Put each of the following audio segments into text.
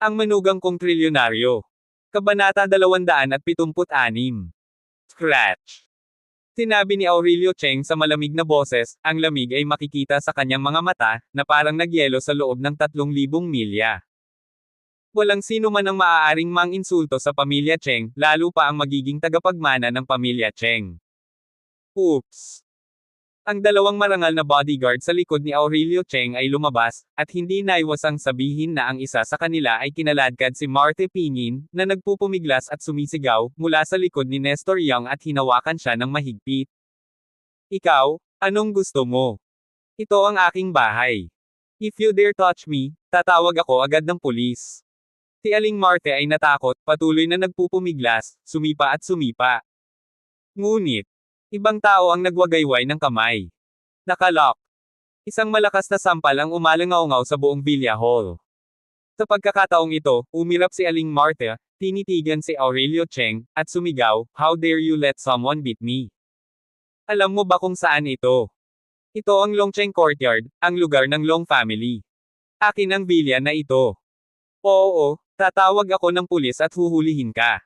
Ang manugang kong trilyonaryo. Kabanata 276. Scratch. Sinabi ni Aurelio Cheng sa malamig na boses, ang lamig ay makikita sa kanyang mga mata, na parang nagyelo sa loob ng 3,000 milya. Walang sino man ang maaaring mang-insulto sa pamilya Cheng, lalo pa ang magiging tagapagmana ng pamilya Cheng. Oops! Ang dalawang marangal na bodyguard sa likod ni Aurelio Cheng ay lumabas, at hindi naiwasang sabihin na ang isa sa kanila ay kinaladkad si Marte Pinyin, na nagpupumiglas at sumisigaw, mula sa likod ni Nestor Young at hinawakan siya ng mahigpit. Ikaw, anong gusto mo? Ito ang aking bahay. If you dare touch me, tatawag ako agad ng pulis. Si Aling Marte ay natakot, patuloy na nagpupumiglas, sumipa at sumipa. Ngunit, ibang tao ang nagwagayway ng kamay. Nakalock. Isang malakas na sampal ang umalangaw-ngaw sa buong Villa Hall. Sa pagkakataong ito, umirap si Aling Marte, tinitigan si Aurelio Cheng, at sumigaw, "How dare you let someone beat me? Alam mo ba kung saan ito? Ito ang Longcheng Courtyard, ang lugar ng Long family. Akin ang villa na ito. Oo, tatawag ako ng pulis at huhulihin ka."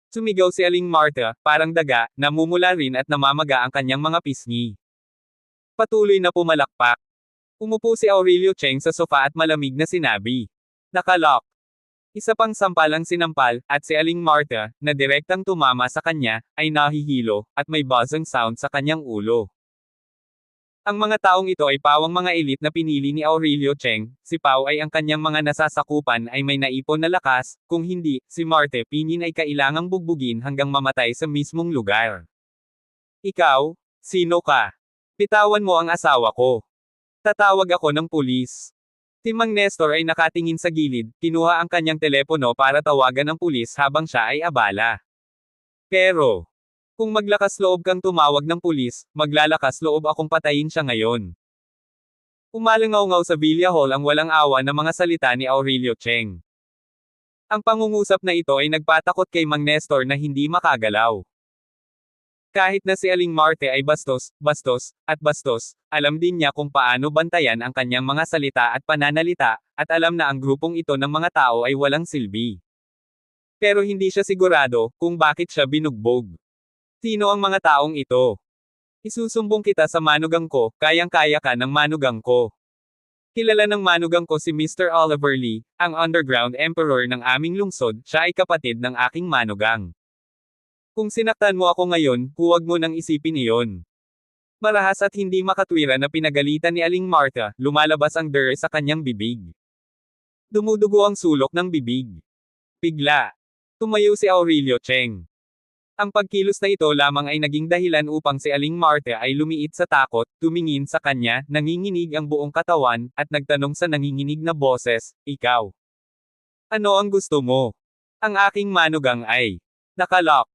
Sumigaw si Aling Marta, parang daga, namumula rin at namamaga ang kanyang mga pisngi. Patuloy na pumalakpak. Umupo si Aurelio Cheng sa sofa at malamig na sinabi. Nakalock. Isa pang sampal ang sinampal, at si Aling Marta, na direktang tumama sa kanya, ay nahihilo, at may buzzing sound sa kanyang ulo. Ang mga taong ito ay pawang mga elite na pinili ni Aurelio Cheng, si Pao ay ang kanyang mga nasasakupan ay may naipon na lakas, kung hindi, si Marte Pinyin ay kailangang bugbugin hanggang mamatay sa mismong lugar. Ikaw, sino ka? Bitawan mo ang asawa ko. Tatawag ako ng pulis. Si Mang Nestor ay nakatingin sa gilid, kinuha ang kanyang telepono para tawagan ng pulis habang siya ay abala. Pero, kung maglakas loob kang tumawag ng pulis, maglalakas loob akong patayin siya ngayon. Umalangaw-ngaw sa Villa Hall ang walang awa na mga salita ni Aurelio Cheng. Ang pangungusap na ito ay nagpatakot kay Mang Nestor na hindi makagalaw. Kahit na si Aling Marte ay bastos, at bastos, alam din niya kung paano bantayan ang kanyang mga salita at pananalita, at alam na ang grupong ito ng mga tao ay walang silbi. Pero hindi siya sigurado kung bakit siya binugbog. Sino ang mga taong ito? Isusumbong kita sa manugang ko, kayang-kaya ka ng manugang ko. Kilala ng manugang ko si Mr. Oliver Lee, ang underground emperor ng aming lungsod, siya ay kapatid ng aking manugang. Kung sinaktan mo ako ngayon, huwag mo nang isipin iyon. Marahas at hindi makatwira na pinagalitan ni Aling Marta, lumalabas ang der sa kanyang bibig. Dumudugo ang sulok ng bibig. Bigla. Tumayo si Aurelio Cheng. Ang pagkilos na ito lamang ay naging dahilan upang si Aling Marta ay lumiit sa takot, tumingin sa kanya, nanginginig ang buong katawan, at nagtanong sa nanginginig na boses, "Ikaw? Ano ang gusto mo?" Ang aking manugang ay nakalock.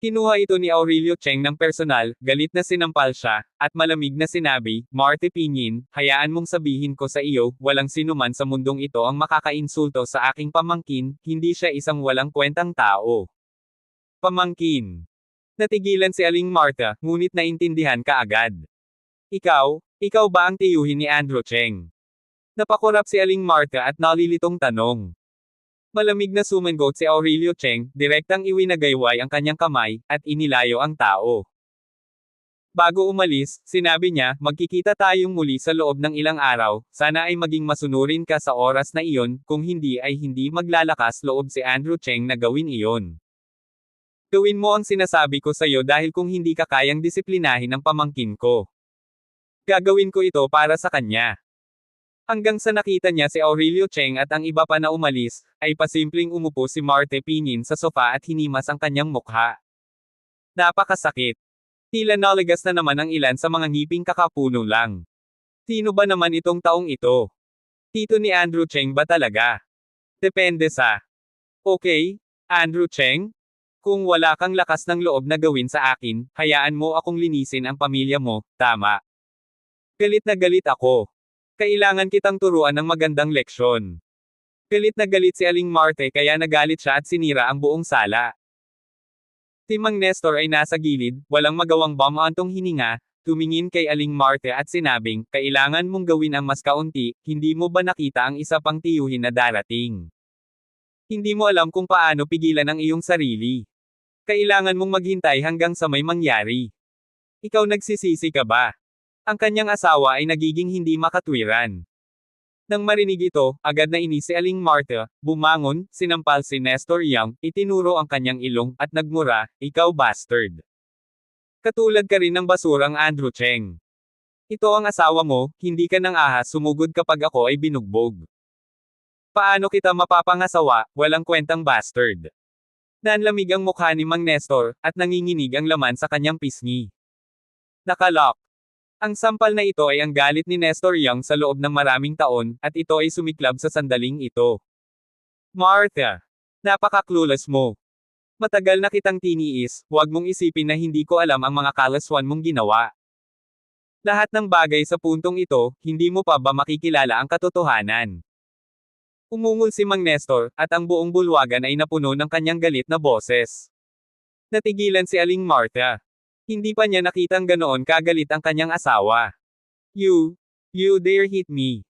Kinuha ito ni Aurelio Cheng ng personal, galit na sinampal siya, at malamig na sinabi, "Marte Pinyin, hayaan mong sabihin ko sa iyo, walang sinuman sa mundong ito ang makakainsulto sa aking pamangkin, hindi siya isang walang kwentang tao." Pamangkin. Natigilan si Aling Marta, ngunit naintindihan kaagad. Ikaw ba ang tiyuhin ni Andrew Cheng? Napakurap si Aling Marta at nalilitong tanong. Malamig na sumangot si Aurelio Cheng, direktang iwinagayway ang kanyang kamay, at inilayo ang tao. Bago umalis, sinabi niya, "Magkikita tayong muli sa loob ng ilang araw, sana ay maging masunurin ka sa oras na iyon, kung hindi ay hindi maglalakas loob si Andrew Cheng na gawin iyon. Gawin mo ang sinasabi ko sa iyo dahil kung hindi ka kayang disiplinahin ang pamangkin ko, gagawin ko ito para sa kanya." Hanggang sa nakita niya si Aurelio Cheng at ang iba pa na umalis, ay pasimpleng umupo si Marte Pinyin sa sofa at hinimas ang kanyang mukha. Napakasakit. Tila nalagas na naman ang ilan sa mga ngiping kakapuno lang. Sino ba naman itong taong ito? Tito ni Andrew Cheng ba talaga? Depende sa... Okay, Andrew Cheng? Kung wala kang lakas ng loob na gawin sa akin, hayaan mo akong linisin ang pamilya mo, tama? Galit na galit ako. Kailangan kitang turuan ng magandang leksyon. Galit na galit si Aling Marte kaya nagalit siya at sinira ang buong sala. Si Mang Nestor ay nasa gilid, walang magawang bumantong hininga, tumingin kay Aling Marte at sinabing, "Kailangan mong gawin ang mas kaunti, hindi mo ba nakita ang isa pang tiyuhin na darating? Hindi mo alam kung paano pigilan ang iyong sarili. Kailangan mong maghintay hanggang sa may mangyari. Ikaw nagsisisi ka ba? Ang kanyang asawa ay nagiging hindi makatwiran. Nang marinig ito, agad na inis si Aling Martha, bumangon, sinampal si Nestor Young, itinuro ang kanyang ilong, at nagmura, "Ikaw bastard. Katulad ka rin ng basurang Andrew Cheng. Ito ang asawa mo, hindi ka ng ahas sumugod kapag ako ay binugbog. Paano kita mapapangasawa, walang kwentang bastard." Nanlamig ang mukha ni Mang Nestor, at nanginginig ang laman sa kanyang pisngi. Nakalock. Ang sampal na ito ay ang galit ni Nestor Young sa loob ng maraming taon, at ito ay sumiklab sa sandaling ito. "Martha. Napaka-clueless mo. Matagal na kitang tiniis, huwag mong isipin na hindi ko alam ang mga kalaswan mong ginawa. Lahat ng bagay sa puntong ito, hindi mo pa ba makikilala ang katotohanan?" Umungol si Mang Nestor, at ang buong bulwagan ay napuno ng kanyang galit na boses. Natigilan si Aling Martha. Hindi pa niya nakitang ganoon kagalit ang kanyang asawa. You dare hit me.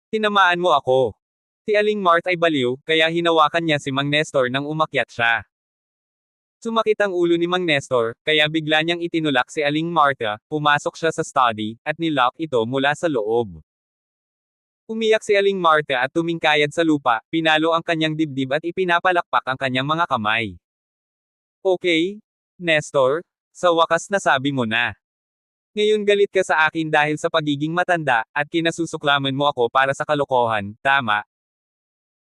Tinamaan mo ako." Si Aling Martha ay baliw, kaya hinawakan niya si Mang Nestor nang umakyat siya. Sumakit ang ulo ni Mang Nestor, kaya bigla niyang itinulak si Aling Martha, pumasok siya sa study, at nilock ito mula sa loob. Umiyak si Aling Martha at tumingkayad sa lupa, pinalo ang kanyang dibdib at ipinapalakpak ang kanyang mga kamay. "Okay, Nestor, sa wakas nasabi mo na. Ngayon galit ka sa akin dahil sa pagiging matanda, at kinasusuklaman mo ako para sa kalokohan, tama?"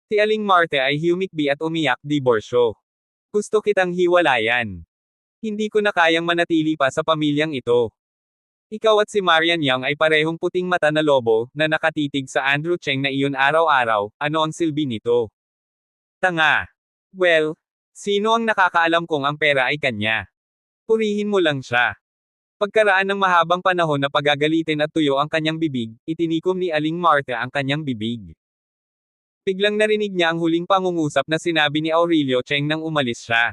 Si Aling Martha ay humikbi at umiyak, "Diborsyo. Gusto kitang hiwalayan. Hindi ko na kayang manatili pa sa pamilyang ito. Ikaw at si Marian Young ay parehong puting mata na lobo, na nakatitig sa Andrew Cheng na iyon araw-araw, ano ang silbi nito? Tanga. Well, sino ang nakakaalam kung ang pera ay kanya? Purihin mo lang siya." Pagkaraan ng mahabang panahon na pagagalitin at tuyo ang kanyang bibig, itinikom ni Aling Martha ang kanyang bibig. Biglang narinig niya ang huling pangungusap na sinabi ni Aurelio Cheng nang umalis siya.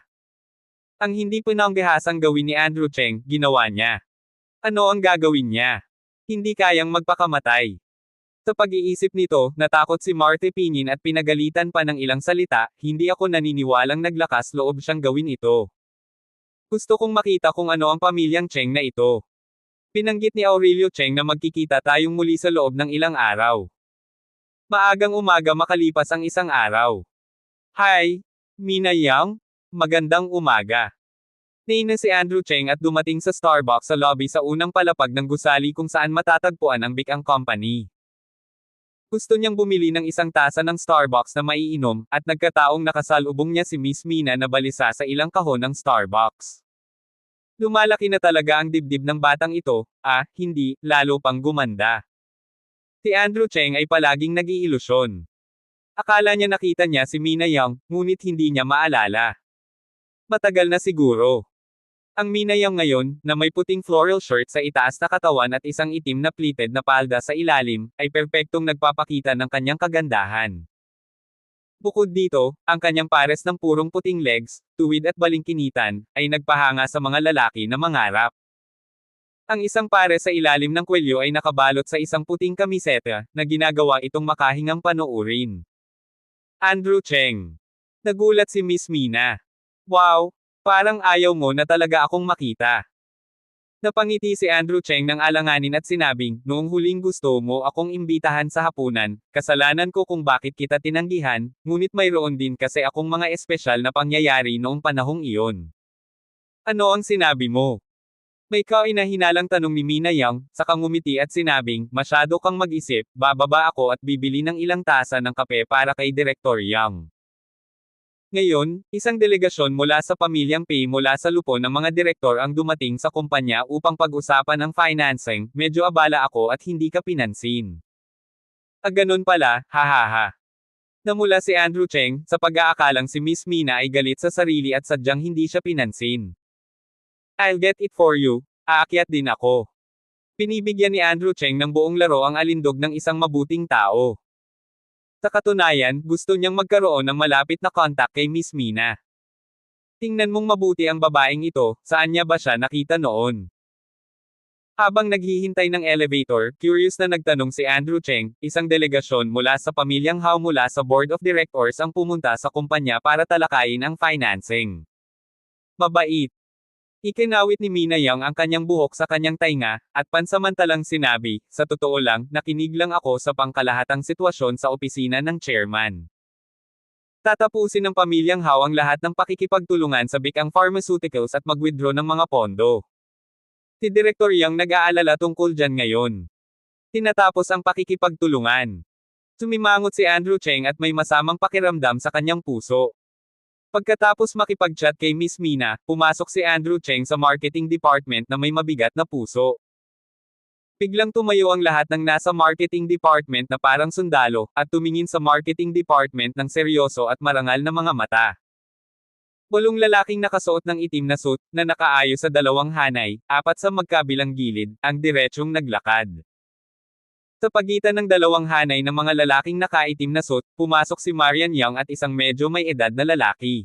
Ang hindi pinanggahasang gawin ni Andrew Cheng, ginawa niya. Ano ang gagawin niya? Hindi kayang magpakamatay. Sa pag-iisip nito, natakot si Martha Pinin at pinagalitan pa ng ilang salita, hindi ako naniniwalang naglakas loob siyang gawin ito. Gusto kong makita kung ano ang pamilyang Cheng na ito. Pinanggit ni Aurelio Cheng na magkikita tayong muli sa loob ng ilang araw. Maagang umaga makalipas ang isang araw. "Hi, Mina Young? Magandang umaga." Naina si Andrew Cheng at dumating sa Starbucks sa lobby sa unang palapag ng gusali kung saan matatagpuan ang Bic ang company. Gusto niyang bumili ng isang tasa ng Starbucks na maiinom, at nagkataong nakasalubong niya si Miss Mina na balisa sa ilang kahon ng Starbucks. Lumalaki na talaga ang dibdib ng batang ito, hindi, lalo pang gumanda. Si Andrew Cheng ay palaging nag-iilusyon. Akala niya nakita niya si Mina Young, ngunit hindi niya maalala. Matagal na siguro. Ang Mina Young ngayon, na may puting floral shirt sa itaas na katawan at isang itim na pleated na palda sa ilalim, ay perpektong nagpapakita ng kanyang kagandahan. Bukod dito, ang kanyang pares ng purong puting legs, tuwid at balingkinitan, ay nagpahanga sa mga lalaki na mangarap. Ang isang pares sa ilalim ng kwelyo ay nakabalot sa isang puting kamiseta, na ginagawa itong makahingang panoorin. Andrew Cheng. Nagulat si Miss Mina. "Wow! Parang ayaw mo na talaga akong makita." Napangiti si Andrew Cheng ng alanganin at sinabing, "Noong huling gusto mo akong imbitahan sa hapunan, kasalanan ko kung bakit kita tinanggihan, ngunit mayroon din kasi akong mga espesyal na pangyayari noong panahong iyon." "Ano ang sinabi mo?" May kahinahinalang tanong ni Mina Young, saka ngumiti at sinabing, "Masyado kang mag-isip, bababa ako at bibili ng ilang tasa ng kape para kay Direktor Young." Ngayon, isang delegasyon mula sa pamilyang Pei mula sa lupon ng mga direktor ang dumating sa kumpanya upang pag-usapan ang financing, medyo abala ako at hindi ka pinansin. Ganun pala, hahaha. Namula si Andrew Cheng, sa pag-aakalang si Miss Mina ay galit sa sarili at sadyang hindi siya pinansin. "I'll get it for you, aakyat din ako." Pinibigyan ni Andrew Cheng ng buong laro ang alindog ng isang mabuting tao. Sa katunayan, gusto niyang magkaroon ng malapit na kontak kay Miss Mina. Tingnan mong mabuti ang babaeng ito, saan niya ba siya nakita noon? Habang naghihintay ng elevator, curious na nagtanong si Andrew Cheng, isang delegasyon mula sa pamilyang Hao mula sa board of directors ang pumunta sa kumpanya para talakayin ang financing. Mabait. Ikinawit ni Mina Yang ang kanyang buhok sa kanyang tainga, at pansamantalang sinabi, sa totoo lang, nakinig lang ako sa pangkalahatang sitwasyon sa opisina ng chairman. Tatapusin ng pamilyang Hao ang lahat ng pakikipagtulungan sa Bicang Pharmaceuticals at mag-withdraw ng mga pondo. Si Direktor Yang nag-aalala tungkol dyan ngayon. Tinatapos ang pakikipagtulungan. Sumimangot si Andrew Cheng at may masamang pakiramdam sa kanyang puso. Pagkatapos makipag-chat kay Miss Mina, pumasok si Andrew Cheng sa marketing department na may mabigat na puso. Biglang tumayo ang lahat ng nasa marketing department na parang sundalo, at tumingin sa marketing department ng seryoso at marangal na mga mata. 8 lalaking nakasuot ng itim na suit, na nakaayos sa 2 hanay, 4 sa magkabilang gilid, ang diretsyong naglakad. Sa pagitan ng 2 hanay ng mga lalaking nakaitim na suit, pumasok si Marian Yang at isang medyo may edad na lalaki.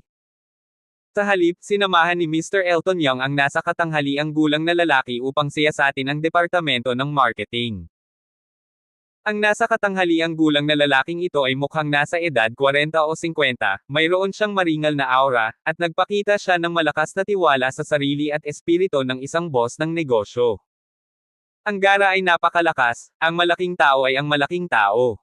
Sa halip, sinamahan ni Mr. Elton Yang ang nasa katanghaliang gulang na lalaki upang siyasatin ang departamento ng marketing. Ang nasa katanghaliang gulang na lalaking ito ay mukhang nasa edad 40 o 50, mayroon siyang maringal na aura, at nagpakita siya ng malakas na tiwala sa sarili at espiritu ng isang boss ng negosyo. Ang gara ay napakalakas, ang malaking tao ay ang malaking tao.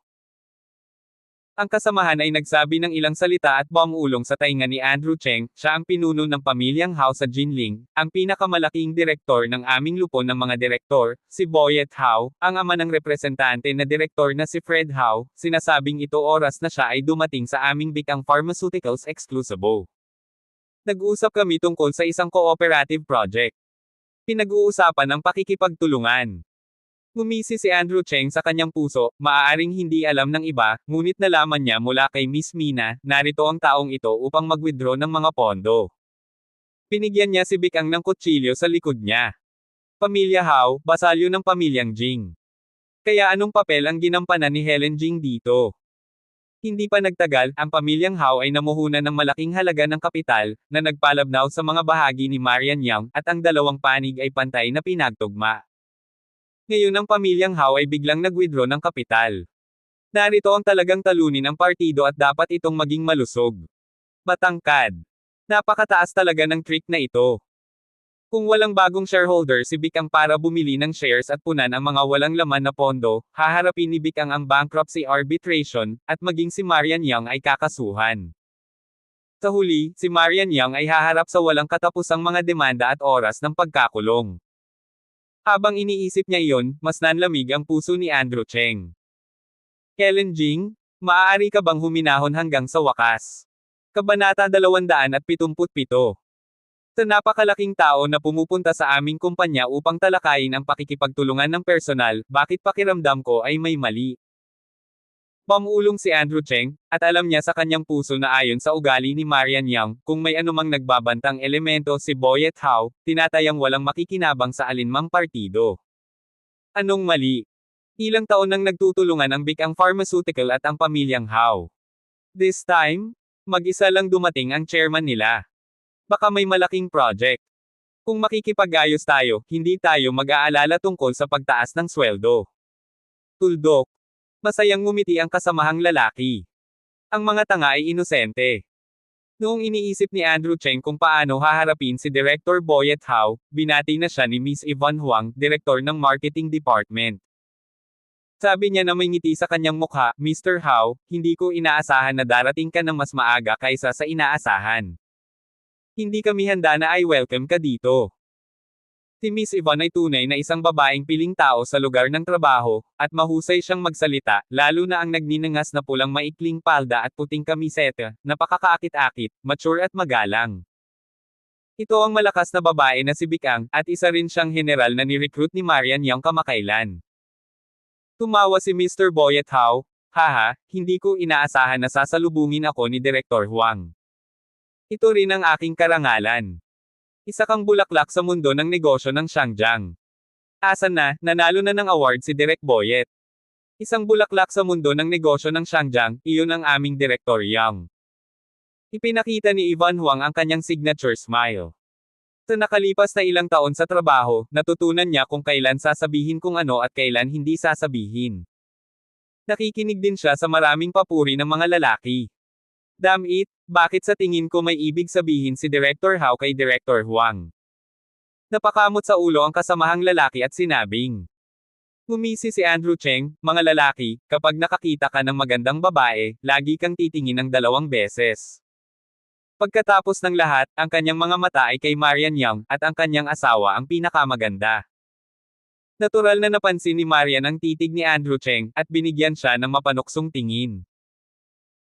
Ang kasamahan ay nagsabi ng ilang salita at bumulong sa tainga ni Andrew Cheng, siya ang pinuno ng pamilyang Hao sa Jinling, ang pinakamalaking direktor ng aming lupon ng mga direktor, si Boyet Hao, ang ama ng representante na direktor na si Fred Hao, sinasabing ito oras na siya ay dumating sa aming Bicang Pharmaceuticals Exclusive. Nag-uusap kami tungkol sa isang cooperative project. Pinag-uusapan ang pakikipagtulungan. Ngumisi si Andrew Cheng sa kanyang puso, maaaring hindi alam ng iba, ngunit nalaman niya mula kay Miss Mina, narito ang taong ito upang mag-withdraw ng mga pondo. Binigyan niya si Bicang ng kutsilyo sa likod niya. Pamilya Hao, basalyo ng pamilyang Jing. Kaya anong papel ang ginampanan ni Helen Jing dito? Hindi pa nagtagal, ang pamilyang Hao ay namuhunan ng malaking halaga ng kapital, na nagpalabnaw sa mga bahagi ni Marian Yang, at ang 2 panig ay pantay na pinagtugma. Ngayon ang pamilyang Hao ay biglang nag-withdraw ng kapital. Narito ang talagang talunin ang partido at dapat itong maging malusog. Matangkad. Napakataas talaga ng trick na ito. Kung walang bagong shareholder si Bicang para bumili ng shares at punan ang mga walang laman na pondo, haharapin ni Bicang ang bankruptcy arbitration, at maging si Marian Yang ay kakasuhan. Sa huli, si Marian Yang ay haharap sa walang katapusang mga demanda at oras ng pagkakulong. Habang iniisip niya iyon, mas nanlamig ang puso ni Andrew Cheng. Helen Jing, maaari ka bang huminahon hanggang sa wakas? Kabanata 277. Sa napakalaking tao na pumupunta sa aming kumpanya upang talakayin ang pakikipagtulungan ng personal, bakit pakiramdam ko ay may mali? Pamulong si Andrew Cheng, at alam niya sa kanyang puso na ayon sa ugali ni Marian Yang, kung may anumang nagbabantang elemento si Boyet Hao, tinatayang walang makikinabang sa alinmang partido. Anong mali? Ilang taon nang nagtutulungan ang Bicang Pharmaceutical at ang pamilyang Hao. This time, mag-isa lang dumating ang chairman nila. Baka may malaking project. Kung makikipag-ayos tayo, hindi tayo mag-aalala tungkol sa pagtaas ng sweldo. Tuldok. Masayang ngumiti ang kasamahang lalaki. Ang mga tanga ay inosente. Noong iniisip ni Andrew Cheng kung paano haharapin si Director Boyet Hao, binati na siya ni Miss Yvonne Huang, Director ng Marketing Department. Sabi niya na may ngiti sa kanyang mukha, Mr. Hao, hindi ko inaasahan na darating ka ng mas maaga kaysa sa inaasahan. Hindi kami handa na welcome ka dito. Si Miss Yvonne ay tunay na isang babaeng piling tao sa lugar ng trabaho, at mahusay siyang magsalita, lalo na ang nagninangas na pulang maikling palda at puting kamiseta, napakakaakit-akit, mature at magalang. Ito ang malakas na babae na si Bicang, at isa rin siyang general na ni-recruit ni Marian Yang kamakailan. Tumawa si Mr. Boyet Hao, haha, hindi ko inaasahan na sasalubungin ako ni Director Huang. Ito rin ang aking karangalan. Isa kang bulaklak sa mundo ng negosyo ng Shangjiang. Asa na, nanalo na ng award si Direk Boyet. Isang bulaklak sa mundo ng negosyo ng Shangjiang, iyon ang aming Director Yang. Ipinakita ni Yvonne Huang ang kanyang signature smile. Sa nakalipas na ilang taon sa trabaho, natutunan niya kung kailan sasabihin kung ano at kailan hindi sasabihin. Nakikinig din siya sa maraming papuri ng mga lalaki. Damn it, bakit sa tingin ko may ibig sabihin si Director Hao kay Director Huang? Napakamot sa ulo ang kasamahang lalaki at sinabing. Ngumisi si Andrew Cheng, mga lalaki, kapag nakakita ka ng magandang babae, lagi kang titingin ng 2 beses. Pagkatapos ng lahat, ang kanyang mga mata ay kay Marian Yang, at ang kanyang asawa ang pinakamaganda. Natural na napansin ni Marian ang titig ni Andrew Cheng, at binigyan siya ng mapanuksong tingin.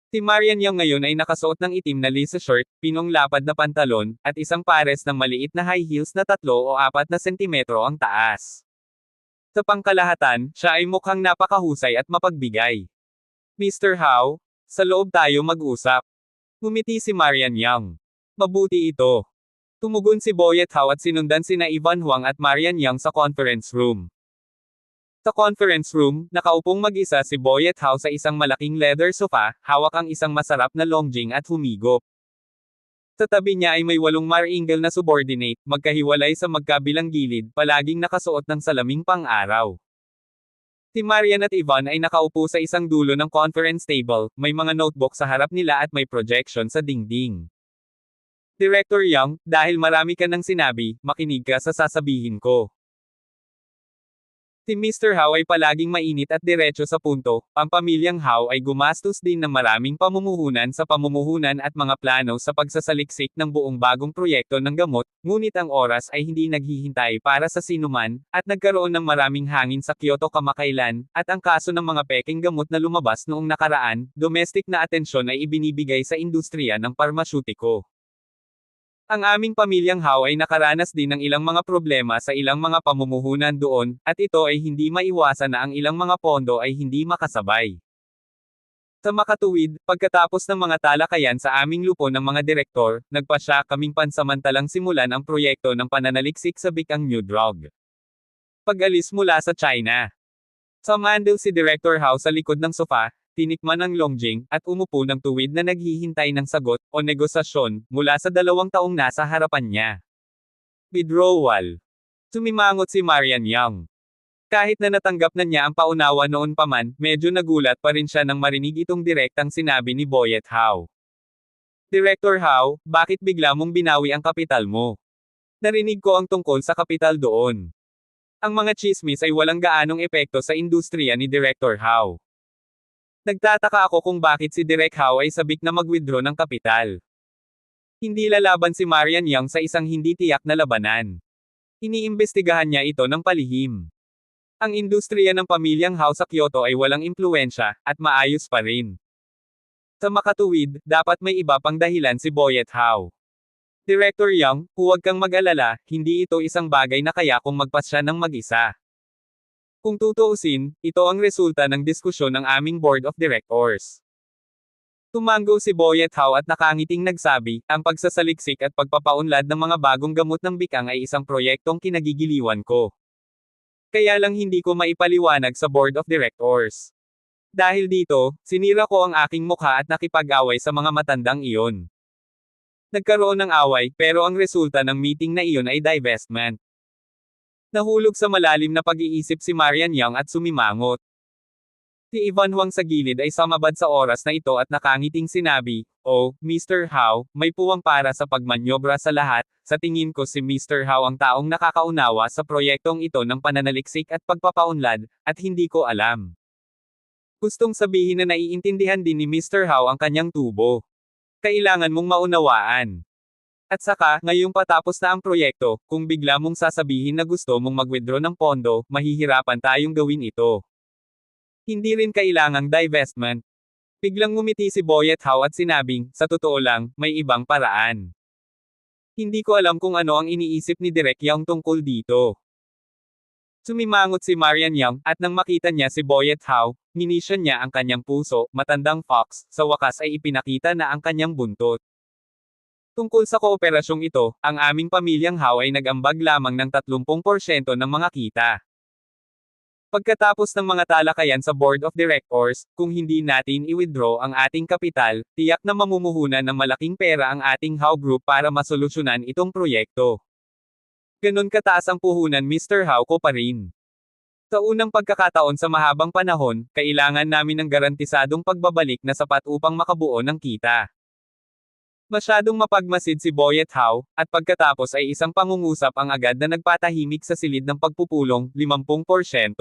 Si Marian Yang ngayon ay nakasuot ng itim na Lisa shirt, pinong lapad na pantalon, at isang pares ng maliit na high heels na 3 o 4 na sentimetro ang taas. Sa pangkalahatan, siya ay mukhang napakahusay at mapagbigay. Mr. Hao, sa loob tayo mag-usap. Ngumiti si Marian Yang. Mabuti ito. Tumugon si Boyet Hao at sinundan sina Ivan Huang at Marian Yang sa conference room. Sa conference room, nakaupong mag-isa si Boyet Hao sa isang malaking leather sofa, hawak ang isang masarap na longjing at humigop. Sa tabi niya ay may 8 marangel na subordinate, magkahiwalay sa magkabilang gilid, palaging nakasuot ng salaming pang-araw. Si Marian at Ivan ay nakaupo sa isang dulo ng conference table, may mga notebook sa harap nila at may projection sa dingding. Director Yang, dahil marami ka nang sinabi, makinig ka sa sasabihin ko. Si Mr. Hao ay palaging mainit at diretso sa punto, ang pamilyang Hao ay gumastos din ng maraming pamumuhunan sa pamumuhunan at mga plano sa pagsasaliksik ng buong bagong proyekto ng gamot, ngunit ang oras ay hindi naghihintay para sa sinuman, at nagkaroon ng maraming hangin sa Kyoto kamakailan, at ang kaso ng mga peking gamot na lumabas noong nakaraan, domestic na atensyon ay ibinibigay sa industriya ng parmasyutiko. Ang aming pamilyang Hao ay nakaranas din ng ilang mga problema sa ilang mga pamumuhunan doon, at ito ay hindi maiwasan na ang ilang mga pondo ay hindi makasabay. Sa makatuwid, pagkatapos ng mga talakayan sa aming lupon ng mga direktor, nagpasya kaming pansamantalang simulan ang proyekto ng pananaliksik sa bikang new drug. Pag-alis mula sa China. Sumandal si Director Hao sa likod ng sofa, tinikman ang longjing, at umupo ng tuwid na naghihintay ng sagot, o negosasyon, mula sa 2 taong nasa harapan niya. Withdrawal. Sumimangot si Marian Yang. Kahit na natanggap na niya ang paunawa noon pa man, medyo nagulat pa rin siya nang marinig itong direktang sinabi ni Boyet Hao. Director Hao, bakit bigla mong binawi ang kapital mo? Narinig ko ang tungkol sa kapital doon. Ang mga chismis ay walang gaanong epekto sa industriya ni Director Hao. Nagtataka ako kung bakit si Direk Hao ay sabik na mag-withdraw ng kapital. Hindi lalaban si Marian Yang sa isang hindi tiyak na labanan. Iniimbestigahan niya ito ng palihim. Ang industriya ng pamilyang Hao sa Kyoto ay walang impluwensya, at maayos pa rin. Sa makatuwid, dapat may iba pang dahilan si Boyet Hao. Director Yang, huwag kang mag-alala, hindi ito isang bagay na kaya kung magpasya ng mag-isa. Kung tutuusin, ito ang resulta ng diskusyon ng aming Board of Directors. Tumango si Boyet Hao at nakangiting nagsabi, ang pagsasaliksik at pagpapaunlad ng mga bagong gamot ng bikang ay isang proyektong kinagigiliwan ko. Kaya lang hindi ko maipaliwanag sa Board of Directors. Dahil dito, sinira ko ang aking mukha at nakipag-away sa mga matandang iyon. Nagkaroon ng away, pero ang resulta ng meeting na iyon ay divestment. Nahulog sa malalim na pag-iisip si Marian Yang at sumimangot. Si Ivan Huang sa gilid ay sumabad sa oras na ito at nakangiting sinabi, "Oh, Mr. Hao, may puwang para sa pagmanyobra sa lahat, sa tingin ko si Mr. Hao ang taong nakakaunawa sa proyektong ito ng pananaliksik at pagpapaunlad, at hindi ko alam." Gustong sabihin na naiintindihan din ni Mr. Hao ang kanyang tubo. Kailangan mong maunawaan. At saka, ngayong patapos na ang proyekto, kung bigla mong sasabihin na gusto mong mag-withdraw ng pondo, mahihirapan tayong gawin ito. Hindi rin kailangang divestment. Biglang ngumiti si Boyet Hao at sinabing, sa totoo lang, may ibang paraan. Hindi ko alam kung ano ang iniisip ni Direk Yang tungkol dito. Sumimangot si Marian Yang, at nang makita niya si Boyet Hao, minisya niya ang kanyang puso, matandang fox, sa wakas ay ipinakita na ang kanyang buntot. Tungkol sa kooperasyong ito, ang aming pamilyang Hao ay nag-ambag lamang ng 30% ng mga kita. Pagkatapos ng mga talakayan sa Board of Directors, kung hindi natin i-withdraw ang ating kapital, tiyak na mamumuhunan ng malaking pera ang ating Hao Group para masolusyonan itong proyekto. Ganon kataas ang puhunan Mr. How ko pa rin. Sa unang pagkakataon sa mahabang panahon, kailangan namin ng garantisadong pagbabalik na sapat upang makabuo ng kita. Masyadong mapagmasid si Boyet How, at pagkatapos ay isang pangungusap ang agad na nagpatahimik sa silid ng pagpupulong, 50%.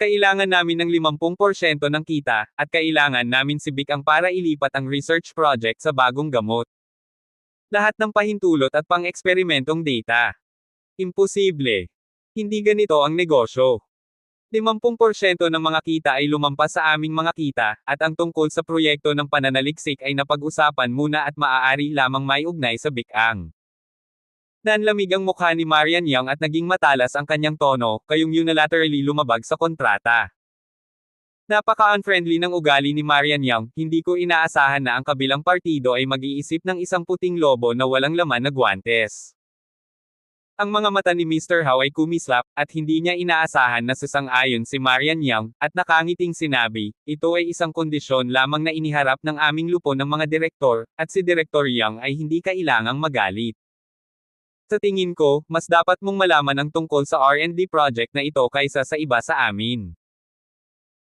Kailangan namin ng 50% ng kita, at kailangan namin si Vic ang para ilipat ang research project sa bagong gamot. Lahat ng pahintulot at pang-eksperimentong data. Imposible. Hindi ganito ang negosyo. 50% ng mga kita ay lumampas sa aming mga kita, at ang tungkol sa proyekto ng pananaliksik ay napag-usapan muna at maaari lamang may ugnay sa Bicang. Nanlamig ang mukha ni Marian Young at naging matalas ang kanyang tono, kayong unilaterally lumabag sa kontrata. Napaka-unfriendly ng ugali ni Marian Young, hindi ko inaasahan na ang kabilang partido ay mag-iisip ng isang puting lobo na walang laman na guwantes. Ang mga mata ni Mr. How ay kumislap, at hindi niya inaasahan na sasang-ayon si Marian Young, at nakangiting sinabi, ito ay isang kondisyon lamang na iniharap ng aming lupon ng mga direktor, at si Direktor Young ay hindi kailangang magalit. Sa tingin ko, mas dapat mong malaman ang tungkol sa R&D project na ito kaysa sa iba sa amin.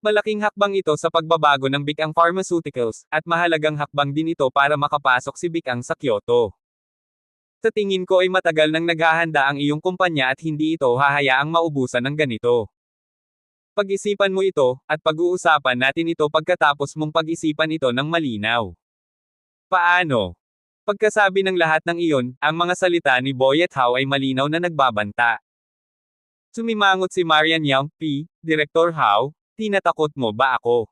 Malaking hakbang ito sa pagbabago ng Bicang Pharmaceuticals, at mahalagang hakbang din ito para makapasok si Bicang sa Kyoto. Sa tingin ko ay matagal nang naghahanda ang iyong kumpanya at hindi ito hahayaang maubusan ng ganito. Pag-isipan mo ito, at pag-uusapan natin ito pagkatapos mong pag-isipan ito ng malinaw. Paano? Pagkasabi ng lahat ng iyon, ang mga salita ni Boyet How ay malinaw na nagbabanta. Sumimangot si Marian Young, Direktor How, tinatakot mo ba ako?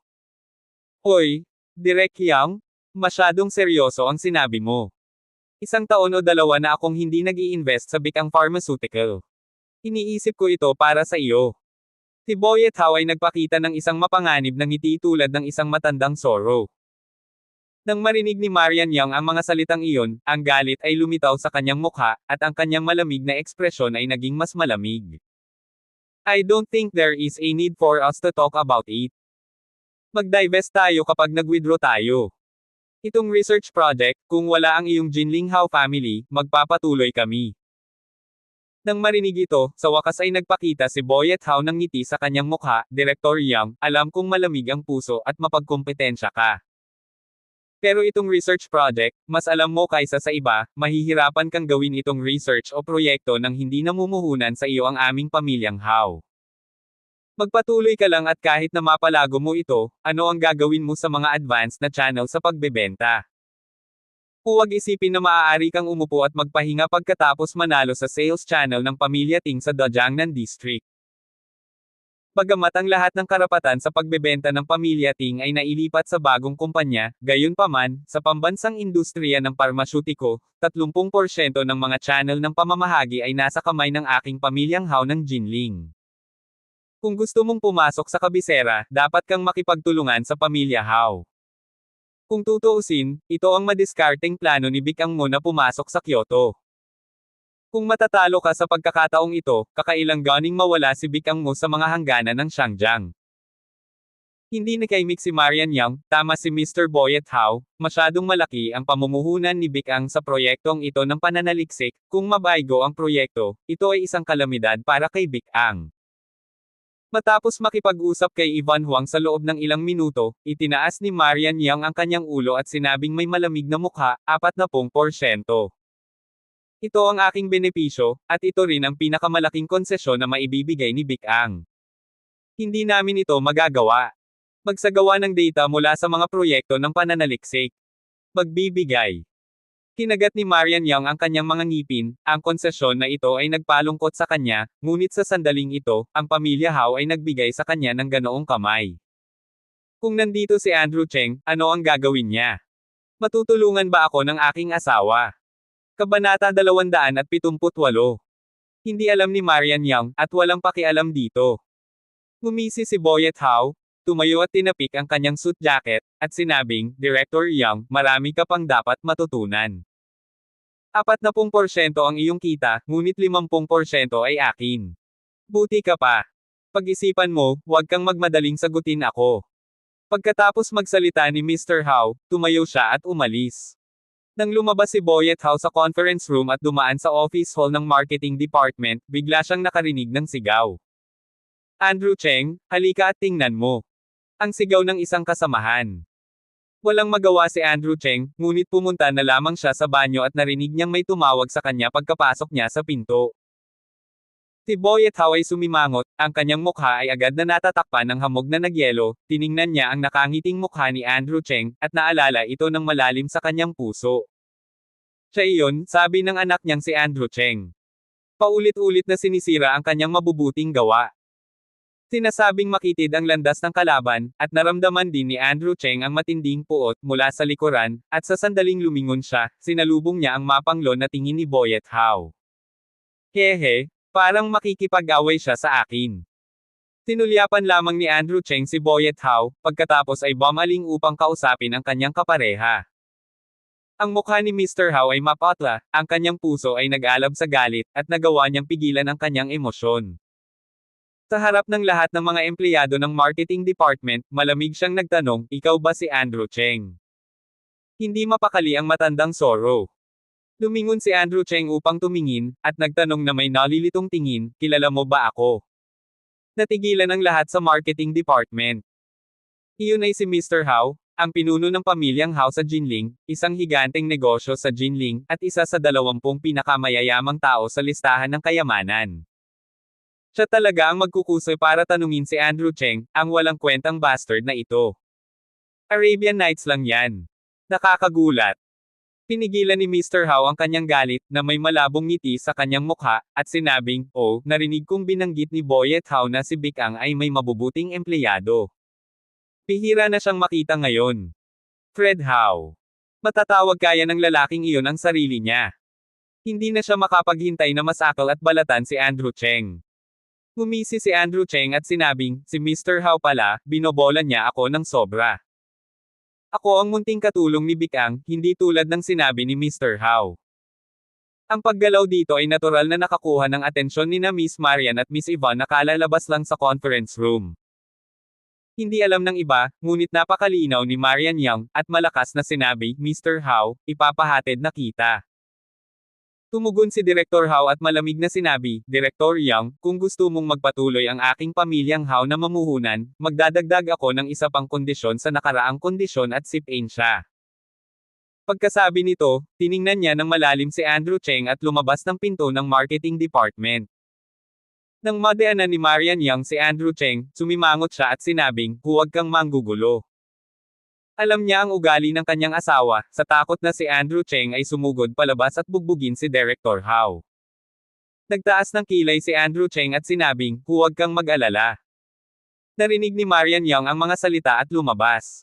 Hoy, Direk Young, masyadong seryoso ang sinabi mo. Isang taon o dalawa na akong hindi nag-i-invest sa Bicang Pharmaceutical. Iniisip ko ito para sa iyo. Si Boyet How ay nagpakita ng isang mapanganib na ngiti tulad ng isang matandang sorrow. Nang marinig ni Marian Young ang mga salitang iyon, ang galit ay lumitaw sa kanyang mukha, at ang kanyang malamig na ekspresyon ay naging mas malamig. I don't think there is a need for us to talk about it. Mag-divest tayo kapag nag-withdraw tayo. Itong research project, kung wala ang iyong Jinling How family, magpapatuloy kami. Nang marinig ito, sa wakas ay nagpakita si Boyet How ng ngiti sa kanyang mukha, Direktor Young, alam kong malamig ang puso at mapagkompetensya ka. Pero itong research project, mas alam mo kaysa sa iba, mahihirapan kang gawin itong research o proyekto nang hindi namumuhunan sa iyo ang aming pamilyang How. Magpatuloy ka lang at kahit na mapalago mo ito, ano ang gagawin mo sa mga advanced na channel sa pagbebenta? Huwag isipin na maaari kang umupo at magpahinga pagkatapos manalo sa sales channel ng Pamilya Ting sa Dajiangnan District. Bagamat ang lahat ng karapatan sa pagbebenta ng Pamilya Ting ay nailipat sa bagong kumpanya, gayunpaman, sa pambansang industriya ng parmasyutiko, 30% ng mga channel ng pamamahagi ay nasa kamay ng aking pamilyang How ng Jinling. Kung gusto mong pumasok sa kabisera, dapat kang makipagtulungan sa pamilya How. Kung tutuusin, ito ang madiskarteng plano ni Bicang mo na pumasok sa Kyoto. Kung matatalo ka sa pagkakataong ito, kakailang ganing mawala si Bicang mo sa mga hangganan ng Xiangjiang. Hindi nakaimik si Marian Young, tama si Mr. Boyet How, masyadong malaki ang pamumuhunan ni Bicang sa proyektong ito ng pananaliksik, kung mabaygo ang proyekto, ito ay isang kalamidad para kay Bicang. Matapos makipag-usap kay Ivan Huang sa loob ng ilang minuto, itinaas ni Marian Young ang kanyang ulo at sinabing may malamig na mukha, 40%. Ito ang aking benepisyo, at ito rin ang pinakamalaking konsesyon na maibibigay ni Bicang. Hindi namin ito magagawa. Magsagawa ng data mula sa mga proyekto ng pananaliksik. Magbibigay. Kinagat ni Marian Young ang kanyang mga ngipin, ang konsesyon na ito ay nagpalungkot sa kanya, ngunit sa sandaling ito, ang pamilya How ay nagbigay sa kanya ng ganoong kamay. Kung nandito si Andrew Cheng, ano ang gagawin niya? Matutulungan ba ako ng aking asawa? Kabanata 278. Hindi alam ni Marian Young, at walang pakialam dito. Ngumisi si Boyet How, tumayo at tinapik ang kanyang suit jacket, at sinabing, Director Young, marami ka pang dapat matutunan. 40% ang iyong kita, ngunit 50% ay akin. Buti ka pa. Pag-isipan mo, huwag kang magmadaling sagutin ako. Pagkatapos magsalita ni Mr. How, tumayo siya at umalis. Nang lumabas si Boyet Hao sa conference room at dumaan sa office hall ng marketing department, bigla siyang nakarinig ng sigaw. Andrew Cheng, halika at tingnan mo. Ang sigaw ng isang kasamahan. Walang magawa si Andrew Cheng, ngunit pumunta na lamang siya sa banyo at narinig niyang may tumawag sa kanya pagkapasok niya sa pinto. Si Boyet Hao ay sumimangot, ang kanyang mukha ay agad na natatakpan ng hamog na nagyelo, tiningnan niya ang nakangiting mukha ni Andrew Cheng, at naalala ito ng malalim sa kanyang puso. Siya iyon, sabi ng anak niyang si Andrew Cheng. Paulit-ulit na sinisira ang kanyang mabubuting gawa. Sinasabing makitid ang landas ng kalaban, at naramdaman din ni Andrew Cheng ang matinding puot mula sa likuran, at sa sandaling lumingon siya, sinalubong niya ang mapanglo na tingin ni Boyet Hao. Hehe, parang makikipag-away siya sa akin. Tinulyapan lamang ni Andrew Cheng si Boyet Hao, pagkatapos ay bumaling upang kausapin ang kanyang kapareha. Ang mukha ni Mr. Hao ay mapatla, ang kanyang puso ay nag-alab sa galit, at nagawa niyang pigilan ang kanyang emosyon. Sa harap ng lahat ng mga empleyado ng marketing department, malamig siyang nagtanong, ikaw ba si Andrew Cheng? Hindi mapakali ang matandang Soro. Lumingon si Andrew Cheng upang tumingin, at nagtanong na may nalilitong tingin, kilala mo ba ako? Natigilan ang lahat sa marketing department. Iyon ay si Mr. Hao, ang pinuno ng pamilyang Hao sa Jinling, isang higanteng negosyo sa Jinling, at isa sa 20 pinakamayayamang tao sa listahan ng kayamanan. Siya talaga ang magkukusoy para tanungin si Andrew Cheng, ang walang kwentang bastard na ito. Arabian Nights lang yan. Nakakagulat. Pinigilan ni Mr. Hao ang kanyang galit, na may malabong ngiti sa kanyang mukha, at sinabing, oh, narinig kong binanggit ni Boyet Hao na si Bikang ay may mabubuting empleyado. Bihira na siyang makita ngayon. Fred Hao. Matatawag kaya ng lalaking iyon ang sarili niya. Hindi na siya makapaghintay na masakal at balatan si Andrew Cheng. Ngumisi si Andrew Cheng at sinabing, si Mr. Hao pala, binobola niya ako ng sobra. Ako ang munting katulong ni Bikang, hindi tulad ng sinabi ni Mr. Hao. Ang paggalaw dito ay natural na nakakuha ng atensyon ni na Miss Marian at Miss Yvonne na kalalabas lang sa conference room. Hindi alam ng iba, ngunit napakalinaw ni Marian Yang, at malakas na sinabi, Mr. Hao, ipapahatid na kita. Tumugon si Direktor Hao at malamig na sinabi, Direktor Yang, kung gusto mong magpatuloy ang aking pamilyang Hao na mamuhunan, magdadagdag ako ng isa pang kondisyon sa nakaraang kondisyon at sipain siya. Pagkasabi nito, tiningnan niya ng malalim si Andrew Cheng at lumabas ng pinto ng marketing department. Nang madaanan ni Marian Yang si Andrew Cheng, sumimangot siya at sinabing, huwag kang manggugulo. Alam niya ang ugali ng kanyang asawa, sa takot na si Andrew Cheng ay sumugod palabas at bugbugin si Director Hao. Nagtaas ng kilay si Andrew Cheng at sinabing, huwag kang mag-alala. Narinig ni Marian Yang ang mga salita at lumabas.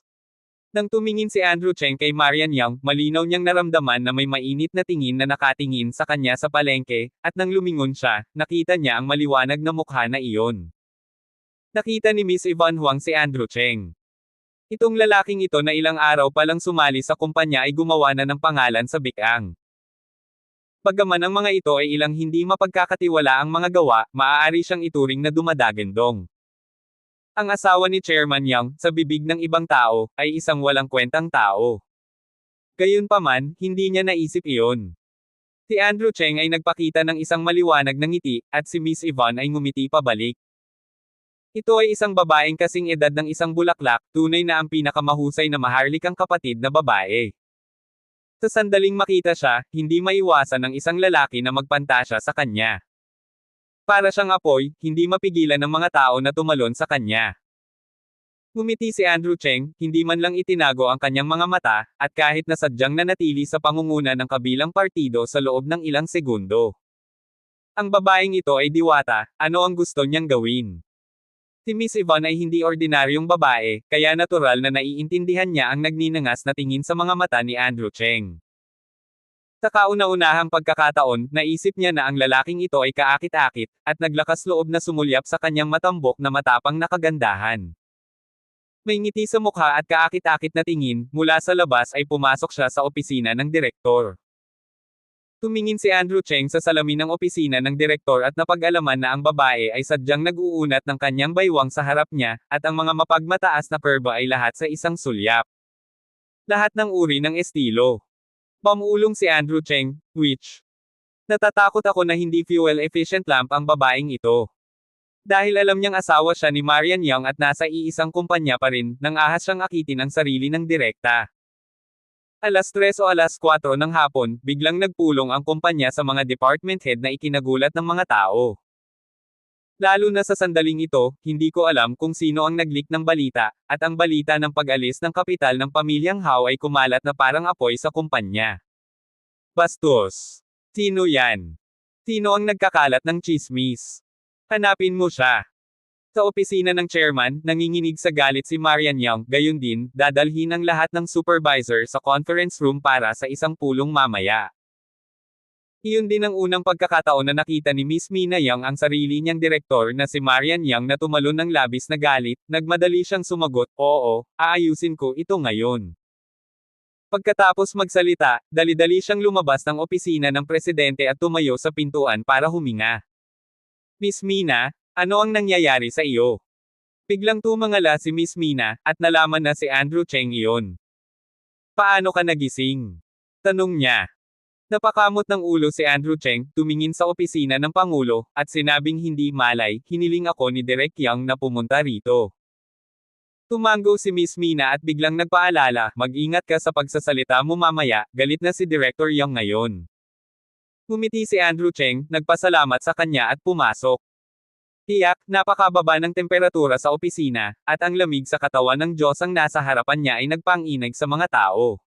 Nang tumingin si Andrew Cheng kay Marian Yang, malinaw niyang naramdaman na may mainit na tingin na nakatingin sa kanya sa palengke, at nang lumingon siya, nakita niya ang maliwanag na mukha na iyon. Nakita ni Miss Yvonne Huang si Andrew Cheng. Itong lalaking ito na ilang araw pa lang sumali sa kumpanya ay gumawa na ng pangalan sa Bikang. Bagaman ang mga ito ay ilang hindi mapagkakatiwala ang mga gawa, maaari siyang ituring na dumadagandong. Ang asawa ni Chairman Yang, sa bibig ng ibang tao, ay isang walang kwentang tao. Gayunpaman, hindi niya naisip iyon. Si Andrew Cheng ay nagpakita ng isang maliwanag na ngiti, at si Miss Yvonne ay ngumiti pabalik. Ito ay isang babaeng kasing edad ng isang bulaklak, tunay na ang pinakamahusay na maharlikang kapatid na babae. Sa sandaling makita siya, hindi maiwasan ng isang lalaki na magpantasya sa kanya. Para siyang apoy, hindi mapigilan ng mga tao na tumalon sa kanya. Ngumiti si Andrew Cheng, hindi man lang itinago ang kanyang mga mata, at kahit na sadyang nanatili sa pangunguna ng kabilang partido sa loob ng ilang segundo. Ang babaeng ito ay diwata, ano ang gusto niyang gawin? Si Miss Yvonne ay hindi ordinaryong babae, kaya natural na naiintindihan niya ang nagninangas na tingin sa mga mata ni Andrew Cheng. Sa kauna-unahang pagkakataon, naisip niya na ang lalaking ito ay kaakit-akit, at naglakas loob na sumulyap sa kanyang matambok na matapang na kagandahan. May ngiti sa mukha at kaakit-akit na tingin, mula sa labas ay pumasok siya sa opisina ng direktor. Tumingin si Andrew Cheng sa salamin ng opisina ng direktor at napag-alaman na ang babae ay sadyang nag-uunat ng kanyang baywang sa harap niya, at ang mga mapagmataas na kurba ay lahat sa isang sulyap. Lahat ng uri ng estilo. Pamulong si Andrew Cheng, which, natatakot ako na hindi fuel-efficient lamp ang babaeng ito. Dahil alam niyang asawa siya ni Marian Young at nasa iisang kumpanya pa rin, nang ahas siyang akitin ang sarili ng direkta. Alas 3 o alas 4 ng hapon, biglang nagpulong ang kumpanya sa mga department head na ikinagulat ng mga tao. Lalo na sa sandaling ito, hindi ko alam kung sino ang nag-leak ng balita, at ang balita ng pag-alis ng kapital ng pamilyang Howe ay kumalat na parang apoy sa kumpanya. Bastos. Sino yan? Sino ang nagkakalat ng tsismis? Hanapin mo siya. Sa opisina ng chairman, nanginginig sa galit si Marian Young, gayon din, dadalhin ang lahat ng supervisor sa conference room para sa isang pulong mamaya. Iyon din ang unang pagkakataon na nakita ni Miss Mina Young ang sarili niyang direktor na si Marian Young na tumalon ng labis na galit, nagmadali siyang sumagot, oo, aayusin ko ito ngayon. Pagkatapos magsalita, dali-dali siyang lumabas ng opisina ng presidente at tumayo sa pintuan para huminga. Miss Mina, ano ang nangyayari sa iyo? Biglang tumangala si Miss Mina, at nalaman na si Andrew Cheng iyon. Paano ka nagising? Tanong niya. Napakamot ng ulo si Andrew Cheng, tumingin sa opisina ng Pangulo, at sinabing hindi malay, hiniling ako ni Direk Young na pumunta rito. Tumango si Miss Mina at biglang nagpaalala, mag-ingat ka sa pagsasalita mo mamaya, galit na si Director Young ngayon. Ngumiti si Andrew Cheng, nagpasalamat sa kanya at pumasok. Tiyak, napakababa ng temperatura sa opisina, at ang lamig sa katawan ng Diyos ang nasa harapan niya ay nagpanginag sa mga tao.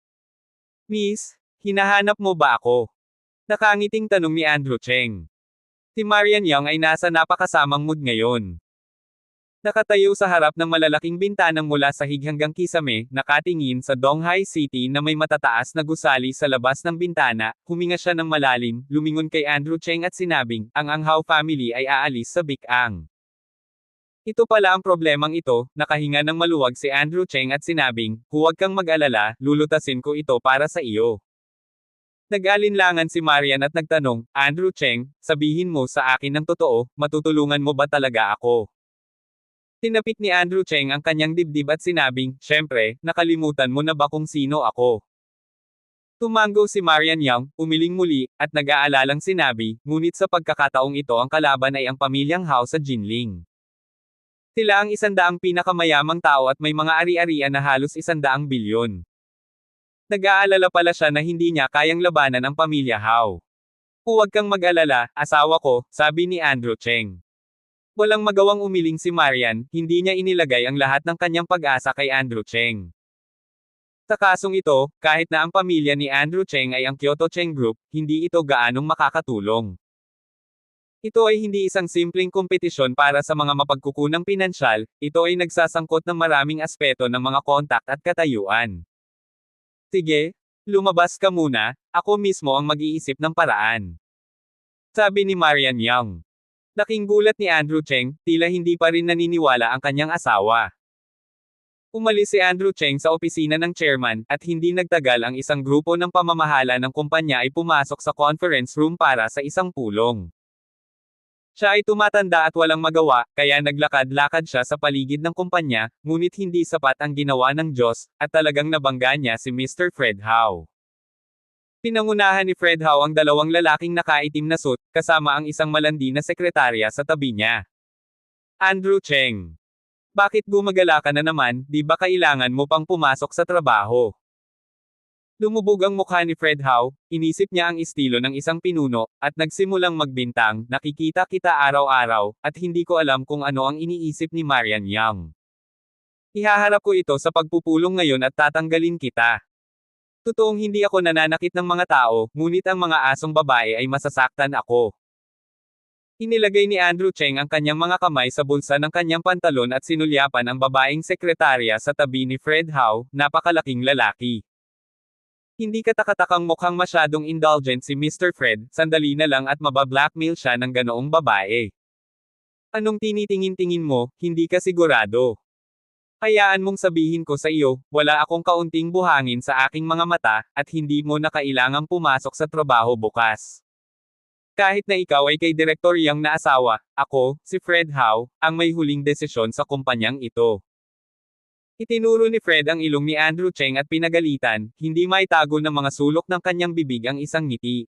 Miss, hinahanap mo ba ako? Nakangiting tanong ni Andrew Cheng. Si Marian Young ay nasa napakasamang mood ngayon. Nakatayo sa harap ng malalaking bintanang mula sahig hanggang kisame, nakatingin sa Donghai City na may matataas na gusali sa labas ng bintana, huminga siya ng malalim, lumingon kay Andrew Cheng at sinabing, ang Howe family ay aalis sa Bicang. Ito pala ang problemang ito, nakahinga ng maluwag si Andrew Cheng at sinabing, huwag kang mag-alala, lulutasin ko ito para sa iyo. Nag-alinlangan si Marian at nagtanong, Andrew Cheng, sabihin mo sa akin ng totoo, matutulungan mo ba talaga ako? Tinapik ni Andrew Cheng ang kanyang dibdib at sinabing, syempre, nakalimutan mo na ba kung sino ako? Tumango si Marian Young, umiling muli, at nag-aalalang sinabi, ngunit sa pagkakataong ito ang kalaban ay ang pamilyang Howe sa Jinling. Sila ang 100 pinakamayamang tao at may mga ari-arian na halos 100 bilyon. Nag-aalala pala siya na hindi niya kayang labanan ang pamilya Howe. Huwag kang mag-alala, asawa ko, sabi ni Andrew Cheng. Walang magawang umiling si Marian, hindi niya inilagay ang lahat ng kanyang pag-asa kay Andrew Cheng. Sa kasong ito, kahit na ang pamilya ni Andrew Cheng ay ang Kyoto Cheng Group, hindi ito gaanong makakatulong. Ito ay hindi isang simpleng kompetisyon para sa mga mapagkukunang pinansyal, ito ay nagsasangkot ng maraming aspeto ng mga kontak at katayuan. Sige, lumabas ka muna, ako mismo ang mag-iisip ng paraan. Sabi ni Marian Young. Laking gulat ni Andrew Cheng, tila hindi pa rin naniniwala ang kanyang asawa. Umalis si Andrew Cheng sa opisina ng chairman, at hindi nagtagal ang isang grupo ng pamamahala ng kumpanya ay pumasok sa conference room para sa isang pulong. Siya ay tumatanda at walang magawa, kaya naglakad-lakad siya sa paligid ng kumpanya, ngunit hindi sapat ang ginawa ng Diyos, at talagang nabangga niya si Mr. Fred Howe. Pinangunahan ni Fred Howe ang dalawang lalaking nakaitim na suit, kasama ang isang malandi na sekretarya sa tabi niya. Andrew Cheng. Bakit gumagala ka na naman, di ba kailangan mo pang pumasok sa trabaho? Lumubog ang mukha ni Fred Howe, inisip niya ang estilo ng isang pinuno, at nagsimulang magbintang, nakikita kita araw-araw, at hindi ko alam kung ano ang iniisip ni Marian Young. Ihaharap ko ito sa pagpupulong ngayon at tatanggalin kita. Totoong hindi ako nananakit ng mga tao, ngunit ang mga asong babae ay masasaktan ako. Inilagay ni Andrew Cheng ang kanyang mga kamay sa bulsa ng kanyang pantalon at sinulyapan ang babaeng sekretarya sa tabi ni Fred Howe, napakalaking lalaki. Hindi katakatakang mukhang masyadong indulgent si Mr. Fred, sandali na lang at mabablackmail siya ng ganoong babae. Anong tinitingin-tingin mo, hindi ka sigurado? Hayaan mong sabihin ko sa iyo, wala akong kaunting buhangin sa aking mga mata, at hindi mo na kailangang pumasok sa trabaho bukas. Kahit na ikaw ay kay Direktor Young na asawa, ako, si Fred Howe, ang may huling desisyon sa kumpanyang ito. Itinuro ni Fred ang ilong ni Andrew Cheng at pinagalitan, hindi maitago ng mga sulok ng kanyang bibig ang isang ngiti.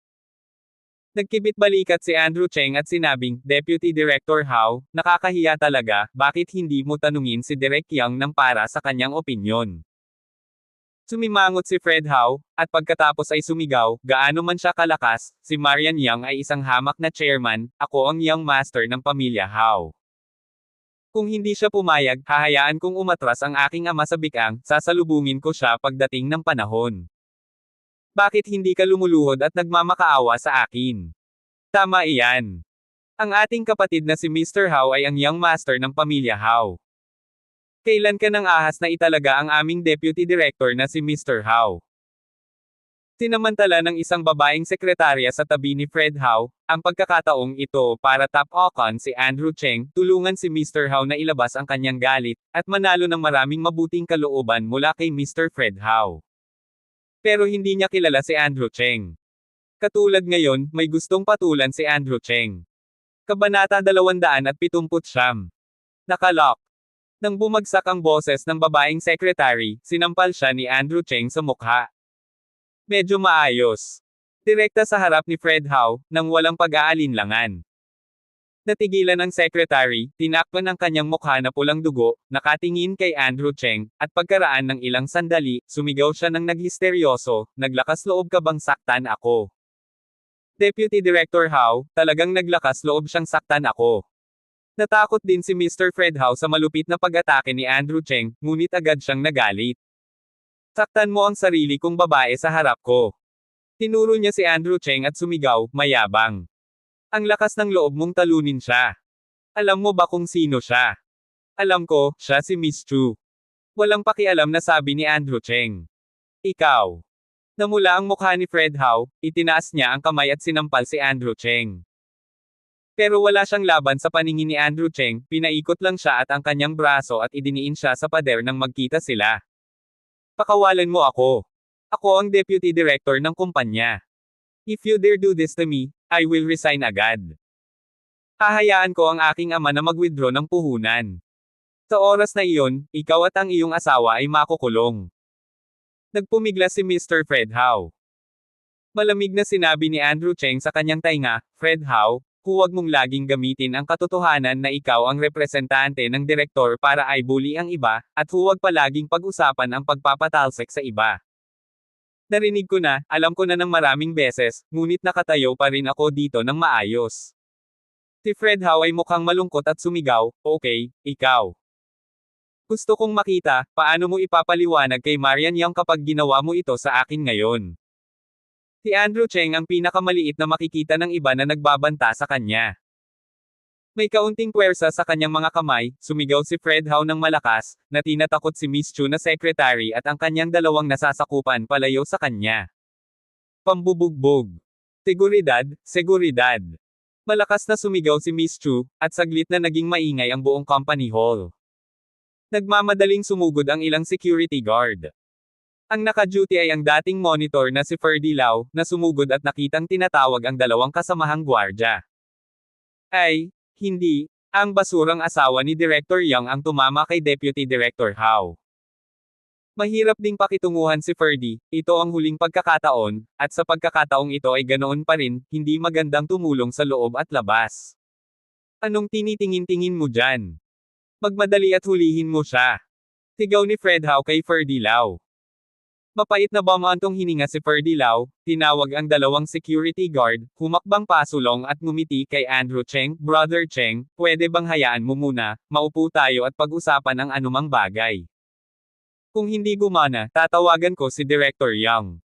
Nagkibit-balikat si Andrew Cheng at sinabing, Deputy Director Hao, nakakahiya talaga, bakit hindi mo tanungin si Direk Yang ng para sa kanyang opinyon? Sumimangot si Fred Hao, at pagkatapos ay sumigaw, gaano man siya kalakas, si Marian Yang ay isang hamak na chairman, ako ang Young Master ng pamilya Hao. Kung hindi siya pumayag, hahayaan kong umatras ang aking ama sa bikang, sasalubungin ko siya pagdating ng panahon. Bakit hindi ka lumuluhod at nagmamakaawa sa akin? Tama iyan. Ang ating kapatid na si Mr. Hao ay ang Young Master ng pamilya Hao. Kailan ka nang ahas na italaga ang aming Deputy Director na si Mr. Hao? Sinamantala ng isang babaeng sekretarya sa tabi ni Fred Hao, ang pagkakataong ito para top-okan si Andrew Cheng, tulungan si Mr. Hao na ilabas ang kanyang galit, at manalo ng maraming mabuting kalooban mula kay Mr. Fred Hao. Pero hindi niya kilala si Andrew Cheng. Katulad ngayon, may gustong patulan si Andrew Cheng. Kabanata 279. Nakalock. Nang bumagsak ang boses ng babaeng secretary, sinampal siya ni Andrew Cheng sa mukha. Medyo maayos. Direkta sa harap ni Fred Hao, nang walang pag-aalinlangan. Natigilan ang secretary, tinakpan ang kanyang mukha na pulang dugo, nakatingin kay Andrew Cheng, at pagkaraan ng ilang sandali, sumigaw siya ng naghisteryoso, naglakas loob ka bang saktan ako? Deputy Director Hao, talagang naglakas loob siyang saktan ako. Natakot din si Mr. Fred Hao sa malupit na pag-atake ni Andrew Cheng, ngunit agad siyang nagalit. Saktan mo ang sarili kong babae sa harap ko. Tinuro niya si Andrew Cheng at sumigaw, mayabang. Ang lakas ng loob mong talunin siya. Alam mo ba kung sino siya? Alam ko, siya si Miss Chu. Walang pakialam na sabi ni Andrew Cheng. Ikaw. Namula ang mukha ni Fred Hao, itinaas niya ang kamay at sinampal si Andrew Cheng. Pero wala siyang laban sa paningin ni Andrew Cheng, pinaikot lang siya at ang kanyang braso at idiniin siya sa pader nang magkita sila. Pakawalan mo ako. Ako ang deputy director ng kumpanya. If you dare do this to me, I will resign agad. Hahayaan ko ang aking ama na mag-withdraw ng puhunan. Sa oras na iyon, ikaw at ang iyong asawa ay makukulong. Nagpumigla si Mr. Fred Hao. Malamig na sinabi ni Andrew Cheng sa kanyang tainga, Fred Hao, huwag mong laging gamitin ang katotohanan na ikaw ang representante ng direktor para ay bully ang iba, at huwag palaging pag-usapan ang pagpapatalsik sa iba. Narinig ko na, alam ko na ng maraming beses, ngunit nakatayo pa rin ako dito ng maayos. Si Fred Hao ay mukhang malungkot at sumigaw, okay, ikaw. Gusto kong makita, paano mo ipapaliwanag kay Marian Yang kapag ginawa mo ito sa akin ngayon. Si Andrew Cheng ang pinakamaliit na makikita ng iba na nagbabanta sa kanya. May kaunting puwersa sa kanyang mga kamay, sumigaw si Fred Hao ng malakas, na tinatakot si Miss Chu na secretary at ang kanyang dalawang nasasakupan palayo sa kanya. Pambubugbog. Seguridad, seguridad. Malakas na sumigaw si Miss Chu, at saglit na naging maingay ang buong company hall. Nagmamadaling sumugod ang ilang security guard. Ang naka-duty ay ang dating monitor na si Ferdy Lau, na sumugod at nakitang tinatawag ang dalawang kasamahang gwardya. Ay, hindi, ang basurang asawa ni Director Yang ang tumama kay Deputy Director Hao. Mahirap ding pakitunguhan si Ferdy, ito ang huling pagkakataon, at sa pagkakataong ito ay ganoon pa rin, hindi magandang tumulong sa loob at labas. Anong tinitingin-tingin mo dyan? Magmadali at hulihin mo siya. Sigaw ni Fred Hao kay Ferdy Lau. Mapait na bamantong hininga si Ferdy Lau, tinawag ang dalawang security guard, humakbang pasulong at ngumiti kay Andrew Cheng, Brother Cheng, pwede bang hayaan mo muna, maupo tayo at pag-usapan ang anumang bagay. Kung hindi gumana, tatawagan ko si Director Yang.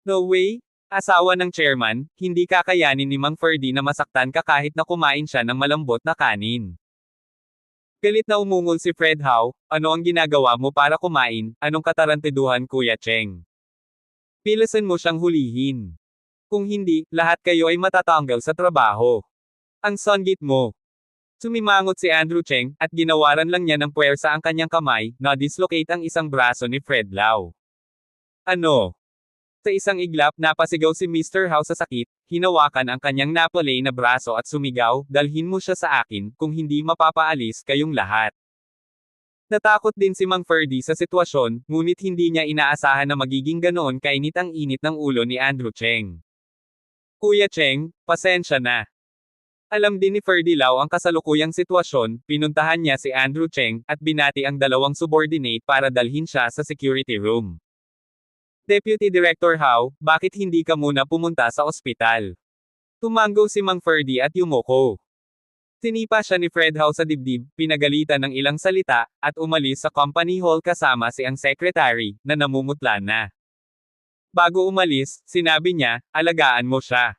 No way, asawa ng chairman, hindi kakayanin ni Mang Ferdy na masaktan ka kahit na kumain siya ng malambot na kanin. Galit na umungol si Fred Hao, ano ang ginagawa mo para kumain, anong katarantiduhan Kuya Cheng? Pilasan mo siyang hulihin. Kung hindi, lahat kayo ay matatanggal sa trabaho. Ang songgit mo. Sumimangot si Andrew Cheng, at ginawaran lang niya ng puwersa ang kanyang kamay, na dislocate ang isang braso ni Fred Lau. Ano? Sa isang iglap, napasigaw si Mr. Hao sa sakit, hinawakan ang kanyang napalay na braso at sumigaw, dalhin mo siya sa akin, kung hindi mapapaalis kayong lahat. Natakot din si Mang Ferdy sa sitwasyon, ngunit hindi niya inaasahan na magiging ganoon kainit ang init ng ulo ni Andrew Cheng. Kuya Cheng, pasensya na. Alam din ni Ferdy Lau ang kasalukuyang sitwasyon, pinuntahan niya si Andrew Cheng, at binati ang dalawang subordinate para dalhin siya sa security room. Deputy Director Hao, bakit hindi ka muna pumunta sa ospital? Tumanggo si Mang Ferdy at yumuko. Tinipa siya ni Fred Hao sa dibdib, pinagalitan ng ilang salita, at umalis sa company hall kasama si ang secretary, na namumutla na. Bago umalis, sinabi niya, alagaan mo siya.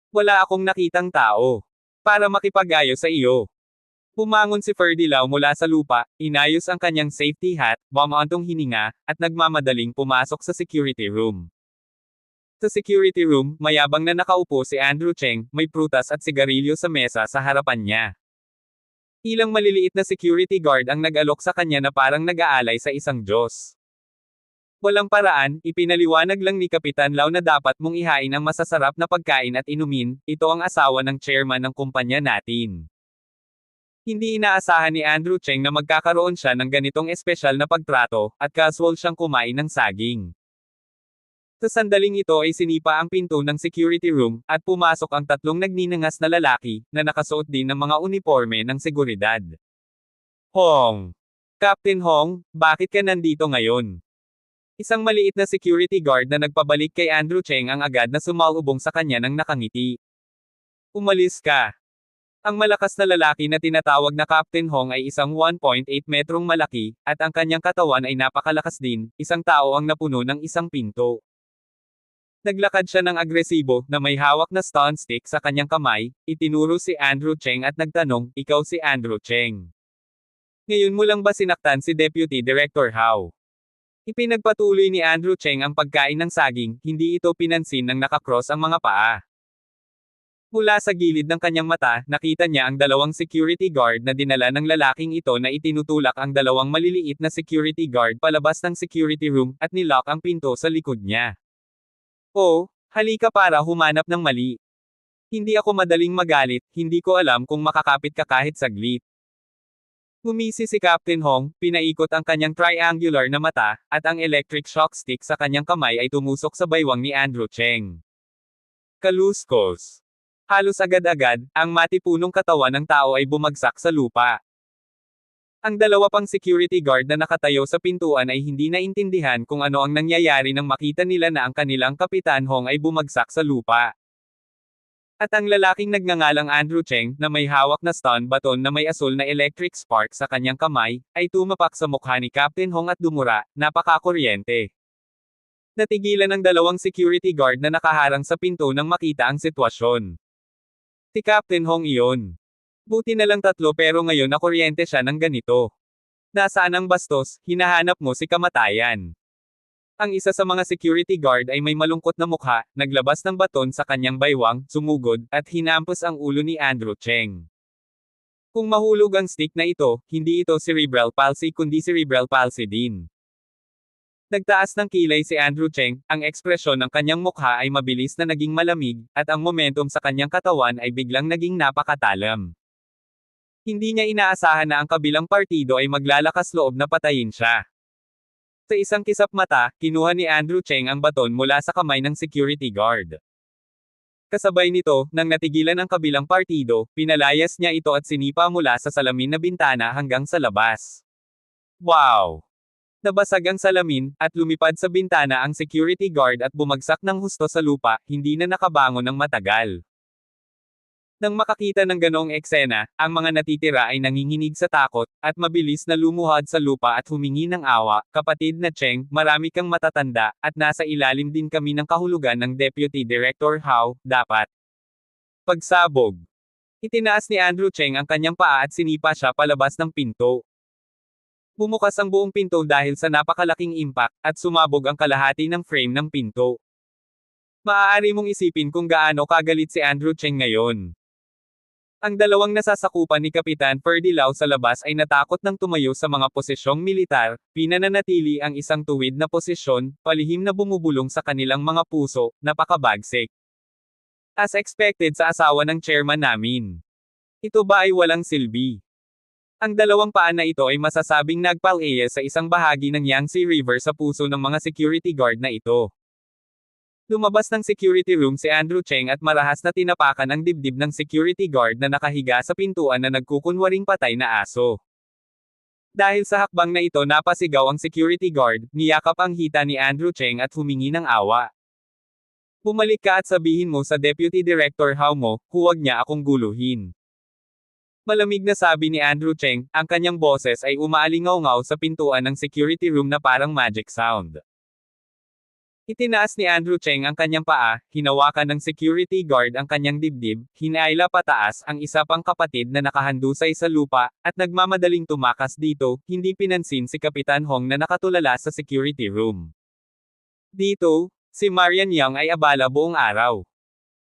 Wala akong nakitang tao. Para makipag-ayos sa iyo. Bumangon si Ferdy Lau mula sa lupa, inayos ang kanyang safety hat, bumaantong hininga, at nagmamadaling pumasok sa security room. Sa security room, mayabang na nakaupo si Andrew Cheng, may prutas at sigarilyo sa mesa sa harapan niya. Ilang maliliit na security guard ang nag-alok sa kanya na parang nag-aalay sa isang Diyos. Walang paraan, ipinaliwanag lang ni Kapitan Lau na dapat mong ihain ang masasarap na pagkain at inumin, ito ang asawa ng chairman ng kumpanya natin. Hindi inaasahan ni Andrew Cheng na magkakaroon siya ng ganitong espesyal na pagtrato, at casual siyang kumain ng saging. Sa sandaling ito ay sinipa ang pinto ng security room, at pumasok ang tatlong nagninangas na lalaki, na nakasuot din ng mga uniforme ng seguridad. Hong! Captain Hong, bakit ka nandito ngayon? Isang maliit na security guard na nagpabalik kay Andrew Cheng ang agad na sumalubong sa kanya ng nakangiti. Umalis ka. Ang malakas na lalaki na tinatawag na Captain Hong ay isang 1.8 metrong malaki, at ang kanyang katawan ay napakalakas din, isang tao ang napuno ng isang pinto. Naglakad siya ng agresibo, na may hawak na stun stick sa kanyang kamay, itinuro si Andrew Cheng at nagtanong, ikaw si Andrew Cheng. Ngayon mo lang ba sinaktan si Deputy Director Hao? Ipinagpatuloy ni Andrew Cheng ang pagkain ng saging, hindi ito pinansin ng nakakross ang mga paa. Mula sa gilid ng kanyang mata, nakita niya ang dalawang security guard na dinala ng lalaking ito na itinutulak ang dalawang maliliit na security guard palabas ng security room, at nilock ang pinto sa likod niya. Oh, halika para humanap ng mali. Hindi ako madaling magalit, hindi ko alam kung makakapit ka kahit saglit. Humisi si Captain Hong, pinaikot ang kanyang triangular na mata, at ang electric shock stick sa kanyang kamay ay tumusok sa baywang ni Andrew Cheng. Kaluskos. Halos agad-agad, ang matipunong katawan ng tao ay bumagsak sa lupa. Ang dalawa pang security guard na nakatayo sa pintuan ay hindi naintindihan kung ano ang nangyayari nang makita nila na ang kanilang Kapitan Hong ay bumagsak sa lupa. At ang lalaking nagngangalang Andrew Cheng, na may hawak na stun baton na may asul na electric spark sa kanyang kamay, ay tumapak sa mukha ni Captain Hong at dumura, napakakuryente. Natigilan ang dalawang security guard na nakaharang sa pinto nang makita ang sitwasyon. Si Captain Hong iyon. Buti na lang tatlo pero ngayon nakuryente siya ng ganito. Nasaan ang bastos, hinahanap mo si kamatayan. Ang isa sa mga security guard ay may malungkot na mukha, naglabas ng baton sa kanyang baywang, sumugod, at hinampos ang ulo ni Andrew Cheng. Kung mahulog ang stick na ito, hindi ito cerebral palsy kundi cerebral palsy din. Nagtaas ng kilay si Andrew Cheng, ang ekspresyon ng kanyang mukha ay mabilis na naging malamig, at ang momentum sa kanyang katawan ay biglang naging napakatalam. Hindi niya inaasahan na ang kabilang partido ay maglalakas loob na patayin siya. Sa isang kisap mata, kinuha ni Andrew Cheng ang baton mula sa kamay ng security guard. Kasabay nito, nang natigilan ang kabilang partido, pinalayas niya ito at sinipa mula sa salamin na bintana hanggang sa labas. Wow! Nabasag ang salamin, at lumipad sa bintana ang security guard at bumagsak ng husto sa lupa, hindi na nakabangon ng matagal. Nang makakita ng ganoong eksena, ang mga natitira ay nanginginig sa takot, at mabilis na lumuhad sa lupa at humingi ng awa, kapatid na Cheng, marami kang matatanda, at nasa ilalim din kami ng kahulugan ng Deputy Director Hao, dapat. Pagsabog. Itinaas ni Andrew Cheng ang kanyang paa at sinipa siya palabas ng pinto. Bumukas ang buong pinto dahil sa napakalaking impact, at sumabog ang kalahati ng frame ng pinto. Maaari mong isipin kung gaano kagalit si Andrew Cheng ngayon. Ang dalawang nasasakupan ni Kapitan Ferdy Lau sa labas ay natakot nang tumayo sa mga posisyong militar, pinananatili ang isang tuwid na posisyon, palihim na bumubulong sa kanilang mga puso, napakabagsik. As expected sa asawa ng chairman namin. Ito ba ay walang silbi? Ang dalawang paa na ito ay masasabing nagpalaya sa isang bahagi ng Yangtze River sa puso ng mga security guard na ito. Lumabas ng security room si Andrew Cheng at marahas na tinapakan ang dibdib ng security guard na nakahiga sa pintuan na nagkukunwaring patay na aso. Dahil sa hakbang na ito napasigaw ang security guard, niyakap ang hita ni Andrew Cheng at humingi ng awa. Bumalik ka at sabihin mo sa Deputy Director Hao mo, huwag niya akong guluhin. Malamig na sabi ni Andrew Cheng, ang kanyang boses ay umaalingaw-ngaw sa pintuan ng security room na parang magic sound. Itinaas ni Andrew Cheng ang kanyang paa, hinawakan ng security guard ang kanyang dibdib, hinaila pataas ang isa pang kapatid na nakahandusay sa lupa, at nagmamadaling tumakas dito, hindi pinansin si Kapitan Hong na nakatulala sa security room. Dito, si Marian Yang ay abala buong araw.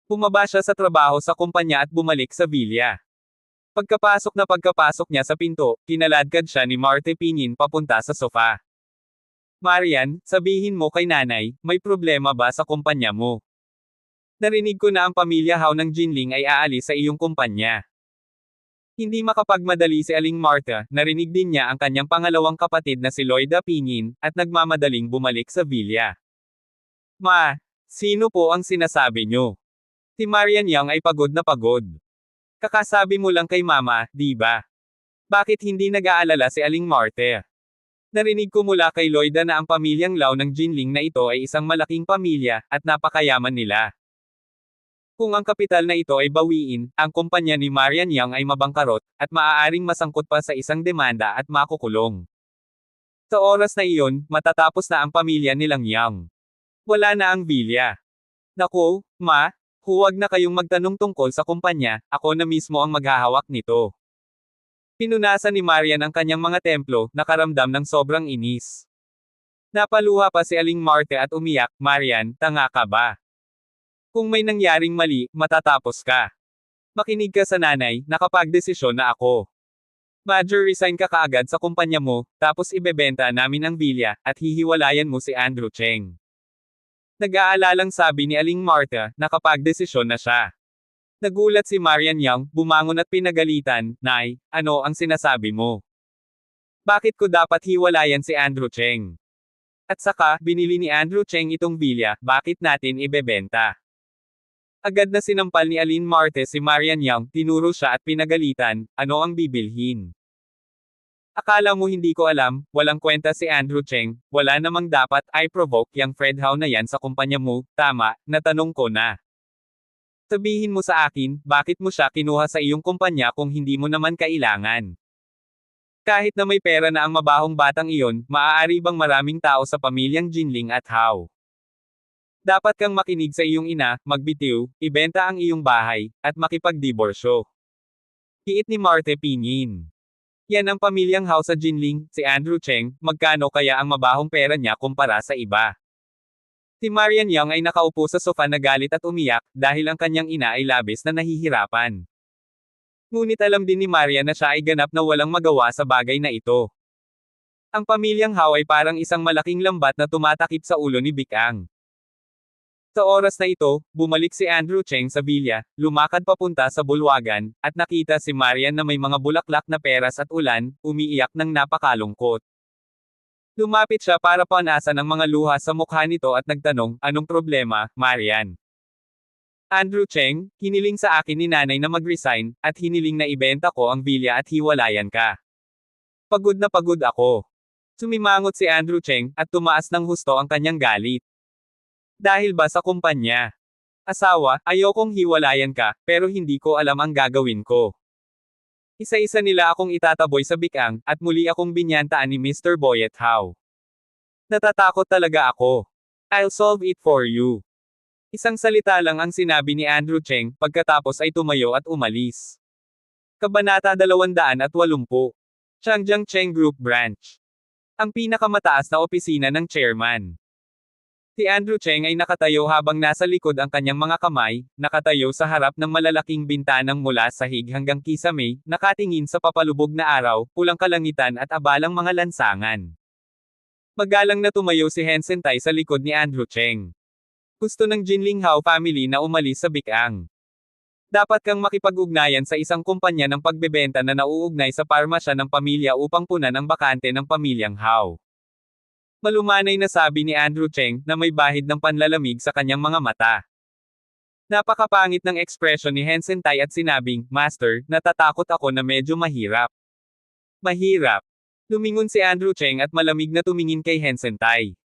Bumaba siya sa trabaho sa kumpanya at bumalik sa villa. Pagkapasok niya sa pinto, kinaladkad siya ni Marte Pinyin papunta sa sofa. Marian, sabihin mo kay nanay, may problema ba sa kumpanya mo? Narinig ko na ang pamilya Hao ng Jinling ay aalis sa iyong kumpanya. Hindi makapagmadali si Aling Martha, narinig din niya ang kanyang pangalawang kapatid na si Loida Pinyin, at nagmamadaling bumalik sa villa. Ma, sino po ang sinasabi nyo? Si Marian Yang ay pagod na pagod. Kakasabi mo lang kay mama, di ba? Bakit hindi nag-aalala si Aling Martha? Narinig ko mula kay Loida na ang pamilyang Lau ng Jinling na ito ay isang malaking pamilya, at napakayaman nila. Kung ang kapital na ito ay bawiin, ang kumpanya ni Marian Yang ay mabangkarot, at maaaring masangkot pa sa isang demanda at makukulong. Sa oras na iyon, matatapos na ang pamilya nilang Yang. Wala na ang bilya. Naku, ma, huwag na kayong magtanong tungkol sa kumpanya, ako na mismo ang maghahawak nito. Pinunasan ni Marian ang kanyang mga templo, nakaramdam ng sobrang inis. Napaluha pa si Aling Marte at umiyak, Marian, tanga ka ba? Kung may nangyaring mali, matatapos ka. Makinig ka sa nanay, nakapagdesisyon na ako. Major resign ka kaagad sa kumpanya mo, tapos ibebenta namin ang bilya, at hihiwalayan mo si Andrew Cheng. Nag-aalalang sabi ni Aling Martha, nakapagdesisyon na siya. Nagulat si Marian Yang, bumangon at pinagalitan, Nay, ano ang sinasabi mo? Bakit ko dapat hiwalayan si Andrew Cheng? At saka, binili ni Andrew Cheng itong bilya, bakit natin ibebenta? Agad na sinampal ni Aling Marte si Marian Yang, tinuro siya at pinagalitan, ano ang bibilhin? Akala mo hindi ko alam, walang kwenta si Andrew Cheng, wala namang dapat i-provoke yang Fred Hao na yan sa kumpanya mo, tama, natanong ko na. Sabihin mo sa akin, bakit mo siya kinuha sa iyong kumpanya kung hindi mo naman kailangan? Kahit na may pera na ang mabahong batang iyon, maaari bang maraming tao sa pamilyang Jinling at Hao? Dapat kang makinig sa iyong ina, magbitiw, ibenta ang iyong bahay, at makipagdiborsyo. Kiit ni Marte Pinyin. Yan ang pamilyang Hao sa Jinling, si Andrew Cheng, magkano kaya ang mabahong pera niya kumpara sa iba? Si Marian Yang ay nakaupo sa sofa na galit at umiyak, dahil ang kanyang ina ay labis na nahihirapan. Ngunit alam din ni Marian na siya ay ganap na walang magawa sa bagay na ito. Ang pamilyang Hao ay parang isang malaking lambat na tumatakip sa ulo ni Bikang. Sa oras na ito, bumalik si Andrew Cheng sa villa, lumakad papunta sa bulwagan, at nakita si Marian na may mga bulaklak na peras at ulan, umiiyak ng napakalungkot. Lumapit siya para panasan ang mga luha sa mukha nito at nagtanong, anong problema, Marian? Andrew Cheng, hiniling sa akin ni nanay na mag-resign, at hiniling na ibenta ko ang villa at hiwalayan ka. Pagod na pagod ako. Sumimangot si Andrew Cheng, at tumaas ng husto ang kanyang galit. Dahil ba sa kumpanya? Asawa, ayokong hiwalayan ka, pero hindi ko alam ang gagawin ko. Isa-isa nila akong itataboy sa Bikang, at muli akong binyantaan ni Mr. Boyet Hao. Natatakot talaga ako. I'll solve it for you. Isang salita lang ang sinabi ni Andrew Cheng, pagkatapos ay tumayo at umalis. Kabanata 280. Changjiang Cheng Group Branch. Ang pinakamataas na opisina ng chairman. Si Andrew Cheng ay nakatayo habang nasa likod ang kanyang mga kamay, nakatayo sa harap ng malalaking bintanang mula sahig hanggang kisame, nakatingin sa papalubog na araw, pulang kalangitan at abalang mga lansangan. Magalang na tumayo si Hen Sentai sa likod ni Andrew Cheng. Gusto ng Jinling Hao family na umalis sa Bikang. Dapat kang makipag-ugnayan sa isang kumpanya ng pagbebenta na nauugnay sa parmasya ng pamilya upang punan ang bakante ng pamilyang Howe. Malumanay na sabi ni Andrew Cheng na may bahid ng panlalamig sa kanyang mga mata. Napakapangit ng ekspresyon ni Hensen Tai at sinabing, Master, natatakot ako na medyo mahirap. Mahirap. Lumingon si Andrew Cheng at malamig na tumingin kay Hensen Tai.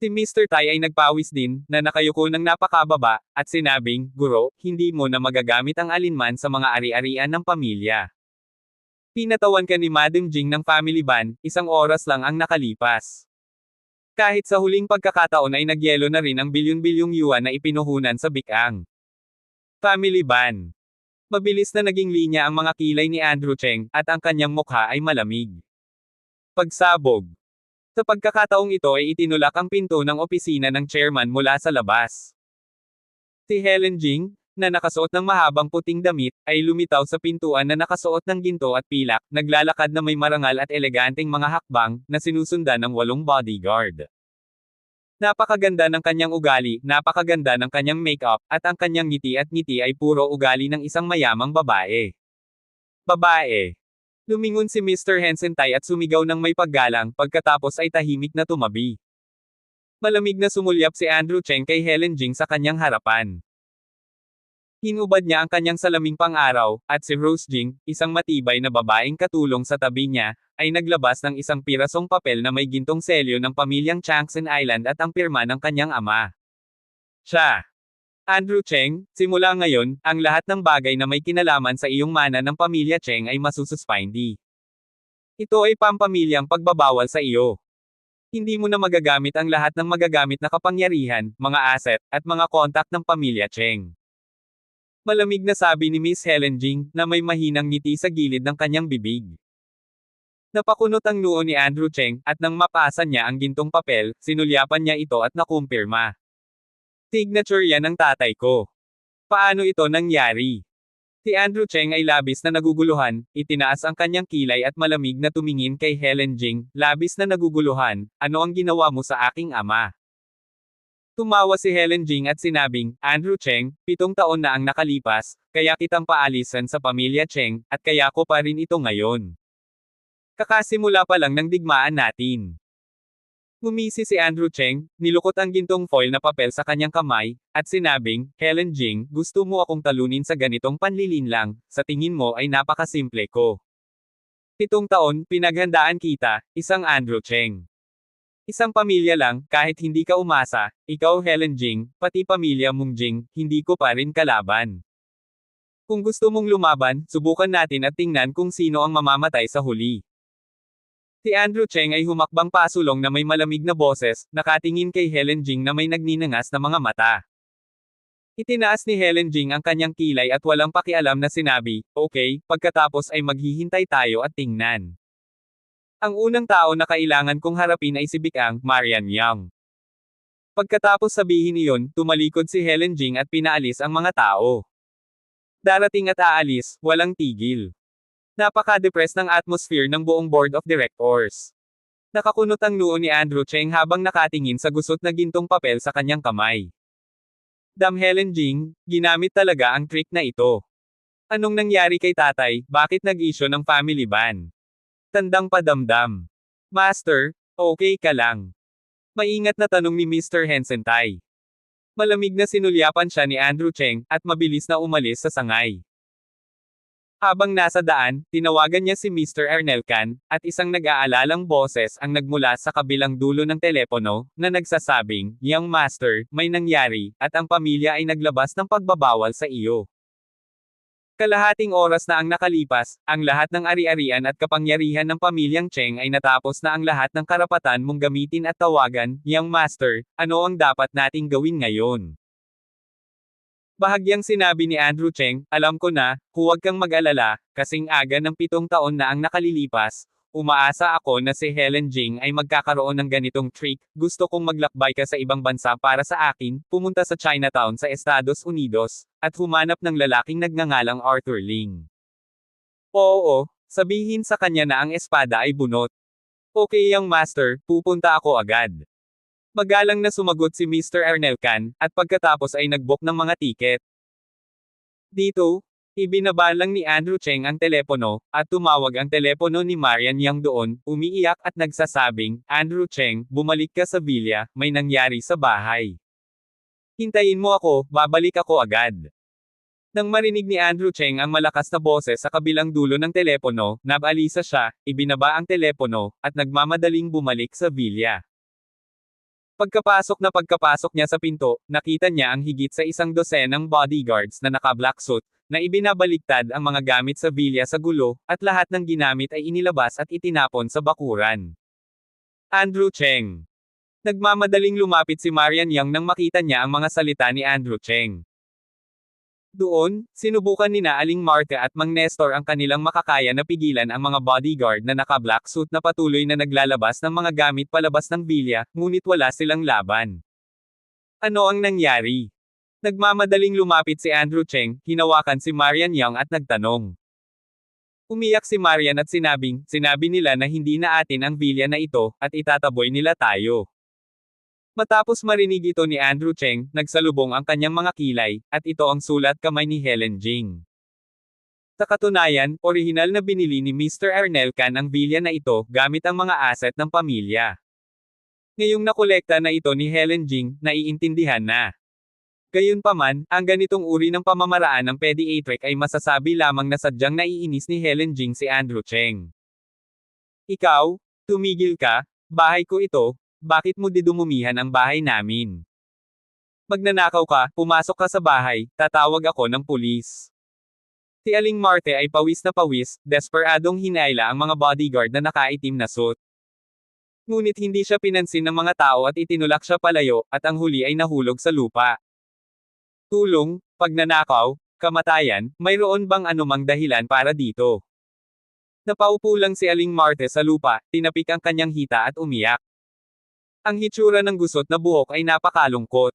Si Mr. Tai ay nagpawis din, na nakayuko ng napakababa, at sinabing, Guro, hindi mo na magagamit ang alinman sa mga ari-arian ng pamilya. Pinatawan ka ni Madam Jing ng family ban, 1 oras lang ang nakalipas. Kahit sa huling pagkakataon ay nagyelo na rin ang bilyon-bilyong yuan na ipinuhunan sa bikang family ban. Mabilis na naging linya ang mga kilay ni Andrew Cheng, at ang kanyang mukha ay malamig. Pagsabog. Sa pagkakataong ito ay itinulak ang pinto ng opisina ng chairman mula sa labas. Si Helen Jing, na nakasuot ng mahabang puting damit, ay lumitaw sa pintuan na nakasuot ng ginto at pilak, naglalakad na may marangal at eleganteng mga hakbang, na sinusundan ng 8 bodyguard. Napakaganda ng kanyang ugali, napakaganda ng kanyang make-up, at ang kanyang ngiti at ngiti ay puro ugali ng isang mayamang babae. Babae. Lumingon si Mr. Hensen Tai at sumigaw ng may paggalang, pagkatapos ay tahimik na tumabi. Malamig na sumulyap si Andrew Cheng kay Helen Jing sa kanyang harapan. Hinubad niya ang kanyang salaming pang-araw, at si Rose Jing, isang matibay na babaeng katulong sa tabi niya, ay naglabas ng isang pirasong papel na may gintong selyo ng pamilyang Changsan Island at ang pirma ng kanyang ama. Siya. Andrew Cheng, simula ngayon, ang lahat ng bagay na may kinalaman sa iyong mana ng pamilya Cheng ay masususpindi. Ito ay pampamilyang pagbabawal sa iyo. Hindi mo na magagamit ang lahat ng magagamit na kapangyarihan, mga asset, at mga kontak ng pamilya Cheng. Malamig na sabi ni Miss Helen Jing, na may mahinang ngiti sa gilid ng kanyang bibig. Napakunot ang noo ni Andrew Cheng, at nang mapasa niya ang gintong papel, sinulyapan niya ito at nakumpirma. Signature yan ng tatay ko. Paano ito nangyari? Si Andrew Cheng ay labis na naguguluhan, itinaas ang kanyang kilay at malamig na tumingin kay Helen Jing, labis na naguguluhan, ano ang ginawa mo sa aking ama? Tumawa si Helen Jing at sinabing, Andrew Cheng, 7 taon na ang nakalipas, kaya kitang paalisan sa pamilya Cheng, at kaya ko pa rin ito ngayon. Kakasimula pa lang ng digmaan natin. Ngumisi si Andrew Cheng, nilukot ang gintong foil na papel sa kanyang kamay, at sinabing, Helen Jing, gusto mo akong talunin sa ganitong panlilinlang, sa tingin mo ay napakasimple ko. 7 taon, pinaghandaan kita, isang Andrew Cheng. Isang pamilya lang, kahit hindi ka umasa, ikaw Helen Jing, pati pamilya mong Jing, hindi ko pa rin kalaban. Kung gusto mong lumaban, subukan natin at tingnan kung sino ang mamamatay sa huli. Si Andrew Cheng ay humakbang pasulong na may malamig na boses, nakatingin kay Helen Jing na may nagninangas na mga mata. Itinaas ni Helen Jing ang kanyang kilay at walang pakialam na sinabi, okay, pagkatapos ay maghihintay tayo at tingnan. Ang unang tao na kailangan kong harapin ay si Bikang, Marian Yang. Pagkatapos sabihin iyon, tumalikod si Helen Jing at pinaalis ang mga tao. Darating at aalis, walang tigil. Napaka-depressed ng atmosphere ng buong board of directors. Nakakunot ang noo ni Andrew Cheng habang nakatingin sa gusot na gintong papel sa kanyang kamay. Dam Helen Jing, ginamit talaga ang trick na ito. Anong nangyari kay tatay, bakit nag-issue ng family ban? Tandang padamdam. Master, okay ka lang? Maingat na tanong ni Mr. Hensen Tai. Malamig na sinulyapan siya ni Andrew Cheng, at mabilis na umalis sa sangay. Habang nasa daan, tinawagan niya si Mr. Ernel Can, at isang nag-aalalang boses ang nagmula sa kabilang dulo ng telepono, na nagsasabing, Young Master, may nangyari, at ang pamilya ay naglabas ng pagbabawal sa iyo. Kalahating oras na ang nakalipas, ang lahat ng ari-arian at kapangyarihan ng pamilyang Cheng ay natapos na ang lahat ng karapatan mong gamitin at tawagan, Young Master, ano ang dapat nating gawin ngayon? Bahagyang sinabi ni Andrew Cheng, alam ko na, huwag kang mag-alala, kasing aga ng 7 taon na ang nakalilipas, umaasa ako na si Helen Jing ay magkakaroon ng ganitong trick, gusto kong maglakbay ka sa ibang bansa para sa akin, pumunta sa Chinatown sa Estados Unidos, at humanap ng lalaking nagngangalang Arthur Ling. Oo, sabihin sa kanya na ang espada ay bunot. Okay Young Master, pupunta ako agad. Magalang na sumagot si Mr. Ernel Can, at pagkatapos ay nag-book ng mga tiket. Dito, ibinaba lang ni Andrew Cheng ang telepono, at tumawag ang telepono ni Marian Yang doon, umiiyak at nagsasabing, Andrew Cheng, bumalik ka sa villa, may nangyari sa bahay. Hintayin mo ako, babalik ako agad. Nang marinig ni Andrew Cheng ang malakas na boses sa kabilang dulo ng telepono, nabalisa siya, ibinaba ang telepono, at nagmamadaling bumalik sa villa. Pagkapasok niya sa pinto, nakita niya ang higit sa 100 bodyguards na naka-black suit, na ibinabaliktad ang mga gamit sa villa sa gulo, at lahat ng ginamit ay inilabas at itinapon sa bakuran. Andrew Cheng. Nagmamadaling lumapit si Marian Yang nang makita niya ang mga salita ni Andrew Cheng. Doon, sinubukan nina Aling Marta at Mang Nestor ang kanilang makakaya na pigilan ang mga bodyguard na naka-black suit na patuloy na naglalabas ng mga gamit palabas ng villa, ngunit wala silang laban. Ano ang nangyari? Nagmamadaling lumapit si Andrew Cheng, hinawakan si Marian Yang at nagtanong. Umiyak si Marian at sinabi nila na hindi na atin ang villa na ito, at itataboy nila tayo. Matapos marinig ito ni Andrew Cheng, nagsalubong ang kanyang mga kilay, at ito ang sulat kamay ni Helen Jing. Sa katunayan, orihinal na binili ni Mr. Arnel Can ang villa na ito, gamit ang mga asset ng pamilya. Ngayong nakolekta na ito ni Helen Jing, naiintindihan na. Gayunpaman, ang ganitong uri ng pamamaraan ng pediatric ay masasabi lamang na sadyang naiinis ni Helen Jing si Andrew Cheng. Ikaw, tumigil ka, bahay ko ito, bakit mo didumihan ang bahay namin? Magnanakaw ka, pumasok ka sa bahay, tatawag ako ng pulis. Si Aling Marte ay pawis na pawis, desperadong hinayla ang mga bodyguard na nakaitim na suit. Ngunit hindi siya pinansin ng mga tao at itinulak siya palayo, at ang huli ay nahulog sa lupa. Tulong, pagnanakaw, kamatayan, mayroon bang anumang dahilan para dito? Napaupo lang si Aling Marte sa lupa, tinapik ang kanyang hita at umiyak. Ang hitsura ng gusot na buhok ay napakalungkot.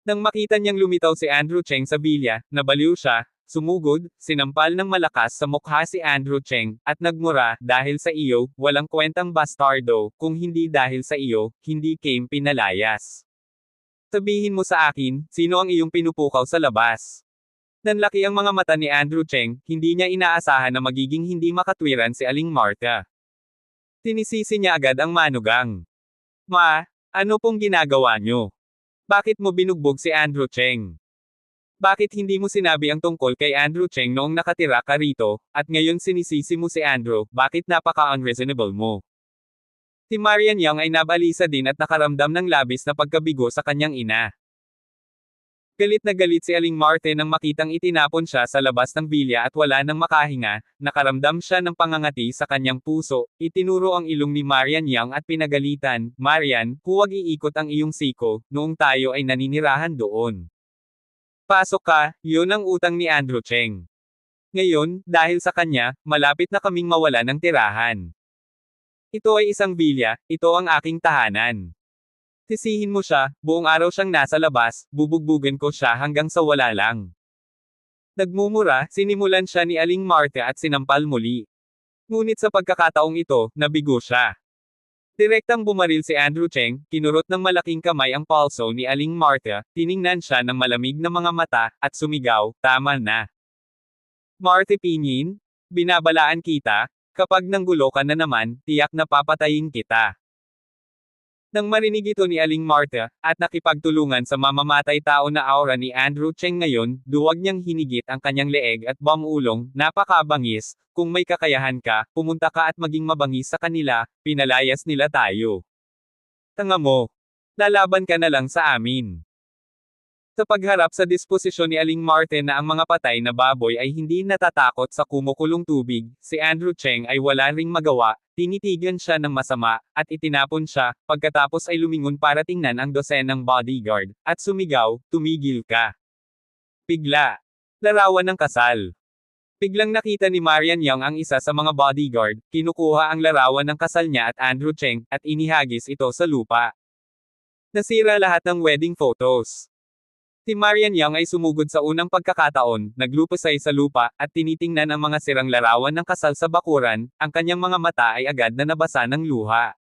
Nang makita niyang lumitaw si Andrew Cheng sa villa, nabaliw siya, sumugod, sinampal ng malakas sa mukha si Andrew Cheng, at nagmura, dahil sa iyo, walang kwentang bastardo, kung hindi dahil sa iyo, hindi came pinalayas. Sabihin mo sa akin, sino ang iyong pinupukaw sa labas? Nanlaki ang mga mata ni Andrew Cheng, hindi niya inaasahan na magiging hindi makatwiran si Aling Marta. Tinisisi niya agad ang manugang. Ma, ano pong ginagawa niyo? Bakit mo binugbog si Andrew Cheng? Bakit hindi mo sinabi ang tungkol kay Andrew Cheng noong nakatira ka rito, at ngayon sinisisi mo si Andrew, bakit napaka-unreasonable mo? Si Marian Yang ay nabalisa din at nakaramdam ng labis na pagkabigo sa kanyang ina. Galit na galit si Aling Marte nang makitang itinapon siya sa labas ng villa at wala nang makahinga, nakaramdam siya ng pangangati sa kanyang puso, itinuro ang ilong ni Marian Yang at pinagalitan, Marian, huwag iikot ang iyong siko, noong tayo ay naninirahan doon. Pasok ka, yun ang utang ni Andrew Cheng. Ngayon, dahil sa kanya, malapit na kaming mawala ng tirahan. Ito ay isang villa, ito ang aking tahanan. Sisihin mo siya, buong araw siyang nasa labas, bubugbugan ko siya hanggang sa wala lang. Nagmumura, sinimulan siya ni Aling Marta at sinampal muli. Ngunit sa pagkakataong ito, nabigo siya. Direktang bumaril si Andrew Cheng, kinurot ng malaking kamay ang palso ni Aling Marta, tiningnan siya ng malamig na mga mata, at sumigaw, tama na. Marte Pinyin, binabalaan kita, kapag nanggulo ka na naman, tiyak na papatayin kita. Nang marinig ito ni Aling Marta, at nakipagtulungan sa mamamatay tao na aura ni Andrew Cheng ngayon, duwag niyang hinigit ang kanyang leeg at bamulong, napakabangis, kung may kakayahan ka, pumunta ka at maging mabangis sa kanila, pinalayas nila tayo. Tanga mo. Lalaban ka na lang sa amin. Sa pagharap sa disposisyon ni Aling Marte na ang mga patay na baboy ay hindi natatakot sa kumukulong tubig, si Andrew Cheng ay wala ring magawa, tinitigan siya ng masama, at itinapon siya, pagkatapos ay lumingon para tingnan ang dosenang bodyguard, at sumigaw, tumigil ka. Bigla. Larawan ng kasal. Biglang nakita ni Marian Yang ang isa sa mga bodyguard, kinukuha ang larawan ng kasal niya at Andrew Cheng, at inihagis ito sa lupa. Nasira lahat ng wedding photos. Si Marian Yang ay sumugod sa unang pagkakataon, naglupasay sa lupa, at tinitingnan ang mga sirang larawan ng kasal sa bakuran, ang kanyang mga mata ay agad na nabasa ng luha.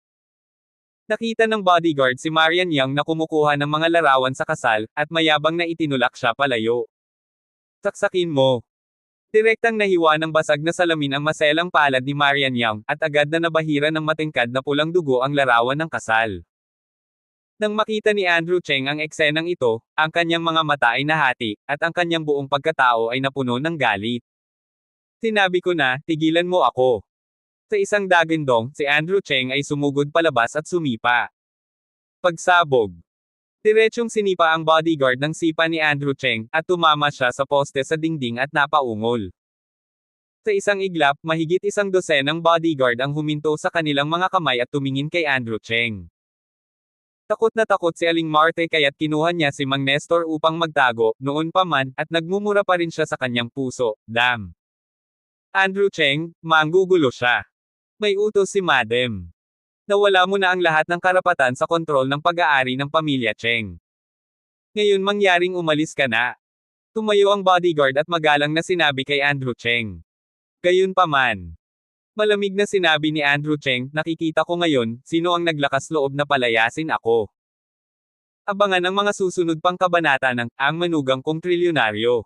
Nakita ng bodyguard si Marian Yang na kumukuha ng mga larawan sa kasal, at mayabang na itinulak siya palayo. Saksakin mo. Direktang nahiwa ng basag na salamin ang maselang palad ni Marian Young, at agad na nabahira ng matingkad na pulang dugo ang larawan ng kasal. Nang makita ni Andrew Cheng ang eksenang ito, ang kanyang mga mata ay nahati, at ang kanyang buong pagkatao ay napuno ng galit. Sinabi ko na, tigilan mo ako. Sa isang dagindong, si Andrew Cheng ay sumugod palabas at sumipa. Pagsabog. Diretsyong sinipa ang bodyguard ng sipa ni Andrew Cheng, at tumama siya sa poste sa dingding at napaungol. Sa isang iglap, mahigit 100 bodyguard ang huminto sa kanilang mga kamay at tumingin kay Andrew Cheng. Takot na takot si Aling Marte kaya't kinuha niya si Mang Nestor upang magtago, noon pa man, at nagmumura pa rin siya sa kanyang puso, "Damn! Andrew Cheng, manggugulo siya. May utos si Madam. Nawala mo na ang lahat ng karapatan sa kontrol ng pag-aari ng pamilya Cheng. Ngayon mangyaring umalis ka na." Tumayo ang bodyguard at magalang na sinabi kay Andrew Cheng. Gayunpaman. Malamig na sinabi ni Andrew Cheng, "Nakikita ko ngayon, sino ang naglakas loob na palayasin ako." Abangan ang mga susunod pang kabanata ng Ang Manugang Kong Trilyonaryo.